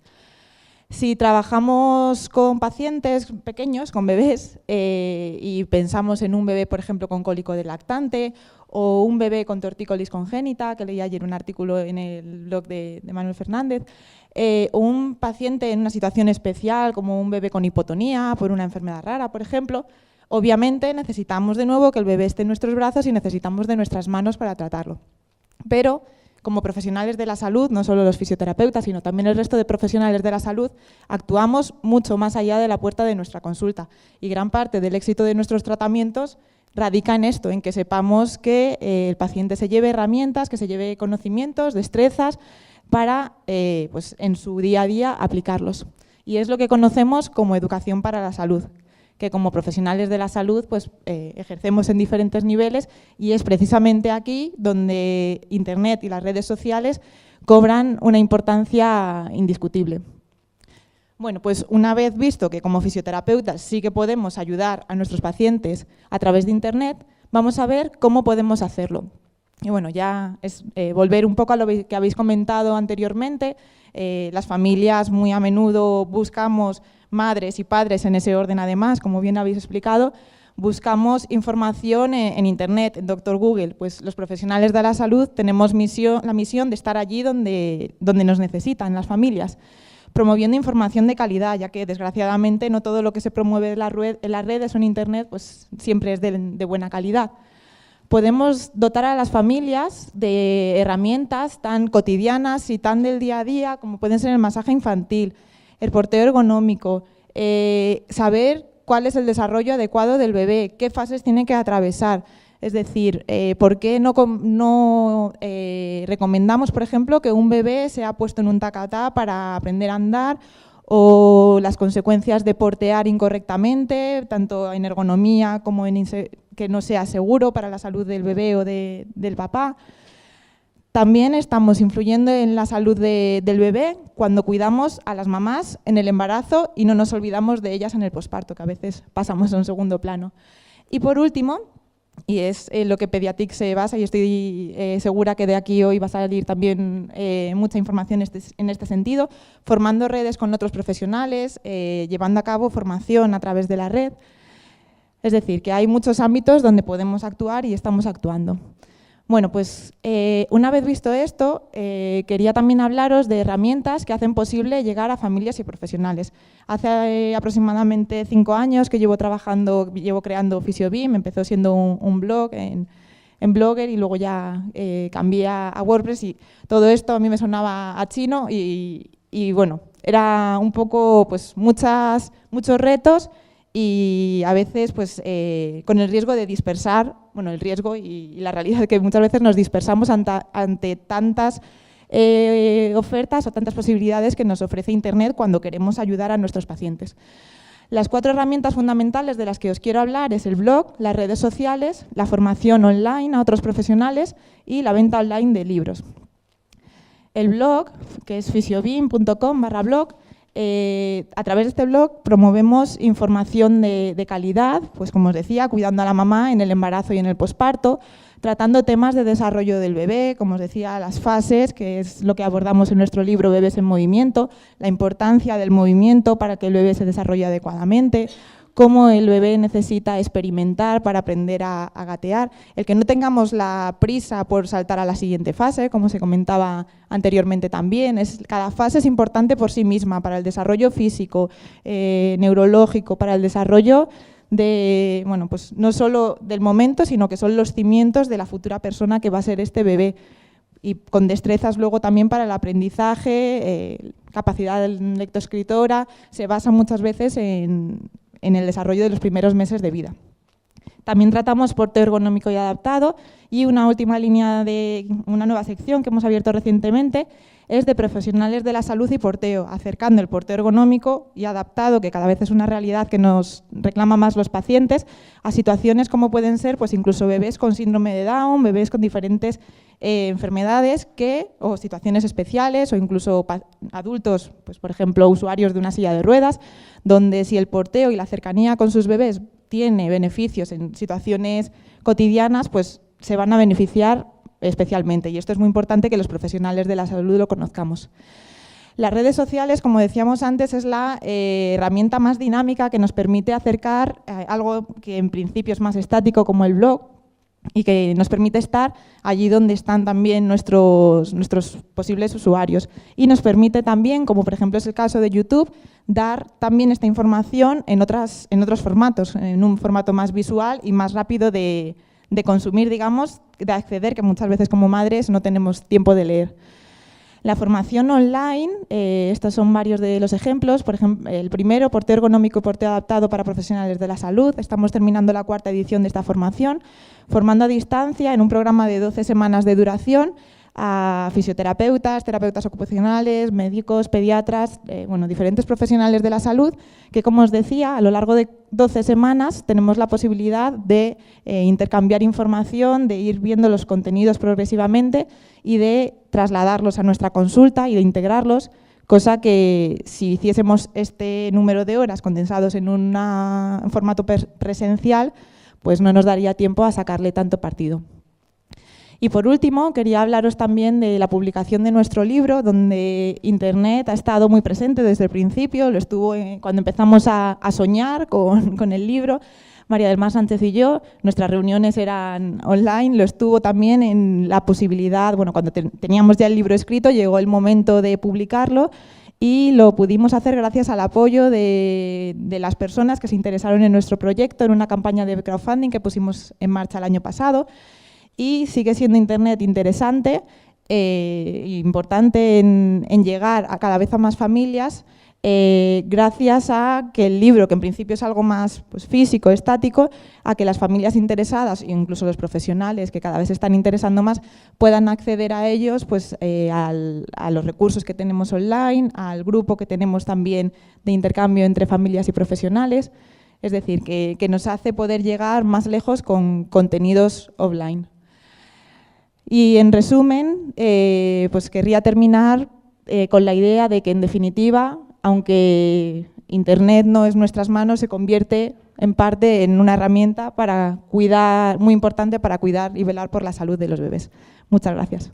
G: Si trabajamos con pacientes pequeños, con bebés, y pensamos en un bebé, por ejemplo, con cólico de lactante o un bebé con tortícolis congénita, que leí ayer un artículo en el blog de Manuel Fernández, o un paciente en una situación especial, como un bebé con hipotonía por una enfermedad rara, por ejemplo, obviamente necesitamos de nuevo que el bebé esté en nuestros brazos y necesitamos de nuestras manos para tratarlo. Pero como profesionales de la salud, no solo los fisioterapeutas, sino también el resto de profesionales de la salud, actuamos mucho más allá de la puerta de nuestra consulta. Y gran parte del éxito de nuestros tratamientos radica en esto, en que sepamos que el paciente se lleve herramientas, que se lleve conocimientos, destrezas, para pues en su día a día aplicarlos. Y es lo que conocemos como educación para la salud, que como profesionales de la salud pues, ejercemos en diferentes niveles y es precisamente aquí donde Internet y las redes sociales cobran una importancia indiscutible. Bueno, pues una vez visto que como fisioterapeutas sí que podemos ayudar a nuestros pacientes a través de Internet, vamos a ver cómo podemos hacerlo. Y bueno, ya es volver un poco a lo que habéis comentado anteriormente. Las familias muy a menudo buscamos madres y padres en ese orden además, como bien habéis explicado, buscamos información en Internet, en Doctor Google. Pues los profesionales de la salud tenemos la misión de estar allí donde nos necesitan las familias, promoviendo información de calidad, ya que desgraciadamente no todo lo que se promueve en las redes o en Internet pues, siempre es de buena calidad. Podemos dotar a las familias de herramientas tan cotidianas y tan del día a día como pueden ser el masaje infantil, el porteo ergonómico, saber cuál es el desarrollo adecuado del bebé, qué fases tiene que atravesar. Es decir, ¿por qué no recomendamos, por ejemplo, que un bebé sea puesto en un tacatá para aprender a andar o las consecuencias de portear incorrectamente, tanto en ergonomía como en que no sea seguro para la salud del bebé o del papá? También estamos influyendo en la salud del bebé cuando cuidamos a las mamás en el embarazo y no nos olvidamos de ellas en el posparto, que a veces pasamos a un segundo plano. Y por último, y es lo que Pediatric se basa, y estoy segura que de aquí hoy va a salir también mucha información en este sentido, formando redes con otros profesionales, llevando a cabo formación a través de la red. Es decir, que hay muchos ámbitos donde podemos actuar y estamos actuando. Bueno, pues una vez visto esto, quería también hablaros de herramientas que hacen posible llegar a familias y profesionales. Hace aproximadamente 5 años que llevo creando FisioBIM, empezó siendo un blog en Blogger y luego ya cambié a WordPress y todo esto a mí me sonaba a chino y bueno, era un poco pues muchos retos y a veces pues con el riesgo de dispersar, bueno, el riesgo y la realidad es que muchas veces nos dispersamos ante tantas ofertas o tantas posibilidades que nos ofrece Internet cuando queremos ayudar a nuestros pacientes. Las 4 herramientas fundamentales de las que os quiero hablar es el blog, las redes sociales, la formación online a otros profesionales y la venta online de libros. El blog, que es fisiobim.com/blog, a través de este blog promovemos información de calidad, pues como os decía, cuidando a la mamá en el embarazo y en el posparto, tratando temas de desarrollo del bebé, como os decía, las fases, que es lo que abordamos en nuestro libro Bebés en Movimiento, la importancia del movimiento para que el bebé se desarrolle adecuadamente, cómo el bebé necesita experimentar para aprender a gatear, el que no tengamos la prisa por saltar a la siguiente fase, como se comentaba anteriormente también. Cada fase es importante por sí misma, para el desarrollo físico, neurológico, para el desarrollo de, bueno, pues no solo del momento, sino que son los cimientos de la futura persona que va a ser este bebé. Y con destrezas luego también para el aprendizaje, capacidad lectoescritora, se basa muchas veces en el desarrollo de los primeros meses de vida. También tratamos porteo ergonómico y adaptado y una última línea de una nueva sección que hemos abierto recientemente es de profesionales de la salud y porteo, acercando el porteo ergonómico y adaptado, que cada vez es una realidad que nos reclama más los pacientes, a situaciones como pueden ser pues incluso bebés con síndrome de Down, bebés con diferentes enfermedades o situaciones especiales o incluso adultos, pues por ejemplo usuarios de una silla de ruedas, donde si el porteo y la cercanía con sus bebés tiene beneficios en situaciones cotidianas, pues se van a beneficiar especialmente. Y esto es muy importante que los profesionales de la salud lo conozcamos. Las redes sociales, como decíamos antes, es la herramienta más dinámica que nos permite acercar algo que en principio es más estático como el blog y que nos permite estar allí donde están también nuestros posibles usuarios. Y nos permite también, como por ejemplo es el caso de YouTube, dar también esta información en otros formatos, en un formato más visual y más rápido de consumir, digamos, de acceder, que muchas veces como madres no tenemos tiempo de leer. La formación online, estos son varios de los ejemplos. Por ejemplo, el primero, porteo ergonómico y porteo adaptado para profesionales de la salud. Estamos terminando la 4ª edición de esta formación, formando a distancia en un programa de 12 semanas de duración a fisioterapeutas, terapeutas ocupacionales, médicos, pediatras, diferentes profesionales de la salud, que como os decía, a lo largo de 12 semanas tenemos la posibilidad de intercambiar información, de ir viendo los contenidos progresivamente y de trasladarlos a nuestra consulta y de integrarlos, cosa que si hiciésemos este número de horas condensados en un formato presencial, pues no nos daría tiempo a sacarle tanto partido. Y por último, quería hablaros también de la publicación de nuestro libro, donde Internet ha estado muy presente desde el principio, lo estuvo cuando empezamos a soñar con el libro, María del Mar Sánchez y yo, nuestras reuniones eran online, lo estuvo también en la posibilidad, cuando teníamos ya el libro escrito, llegó el momento de publicarlo y lo pudimos hacer gracias al apoyo de las personas que se interesaron en nuestro proyecto, en una campaña de crowdfunding que pusimos en marcha el año pasado. Y sigue siendo Internet interesante e importante en llegar a cada vez a más familias gracias a que el libro, que en principio es algo más físico, estático, a que las familias interesadas, incluso los profesionales que cada vez se están interesando más, puedan acceder a ellos a los recursos que tenemos online, al grupo que tenemos también de intercambio entre familias y profesionales. Es decir, que nos hace poder llegar más lejos con contenidos offline. Y en resumen, querría terminar con la idea de que, en definitiva, aunque Internet no es nuestras manos, se convierte en parte en una herramienta para cuidar, muy importante para cuidar y velar por la salud de los bebés. Muchas gracias.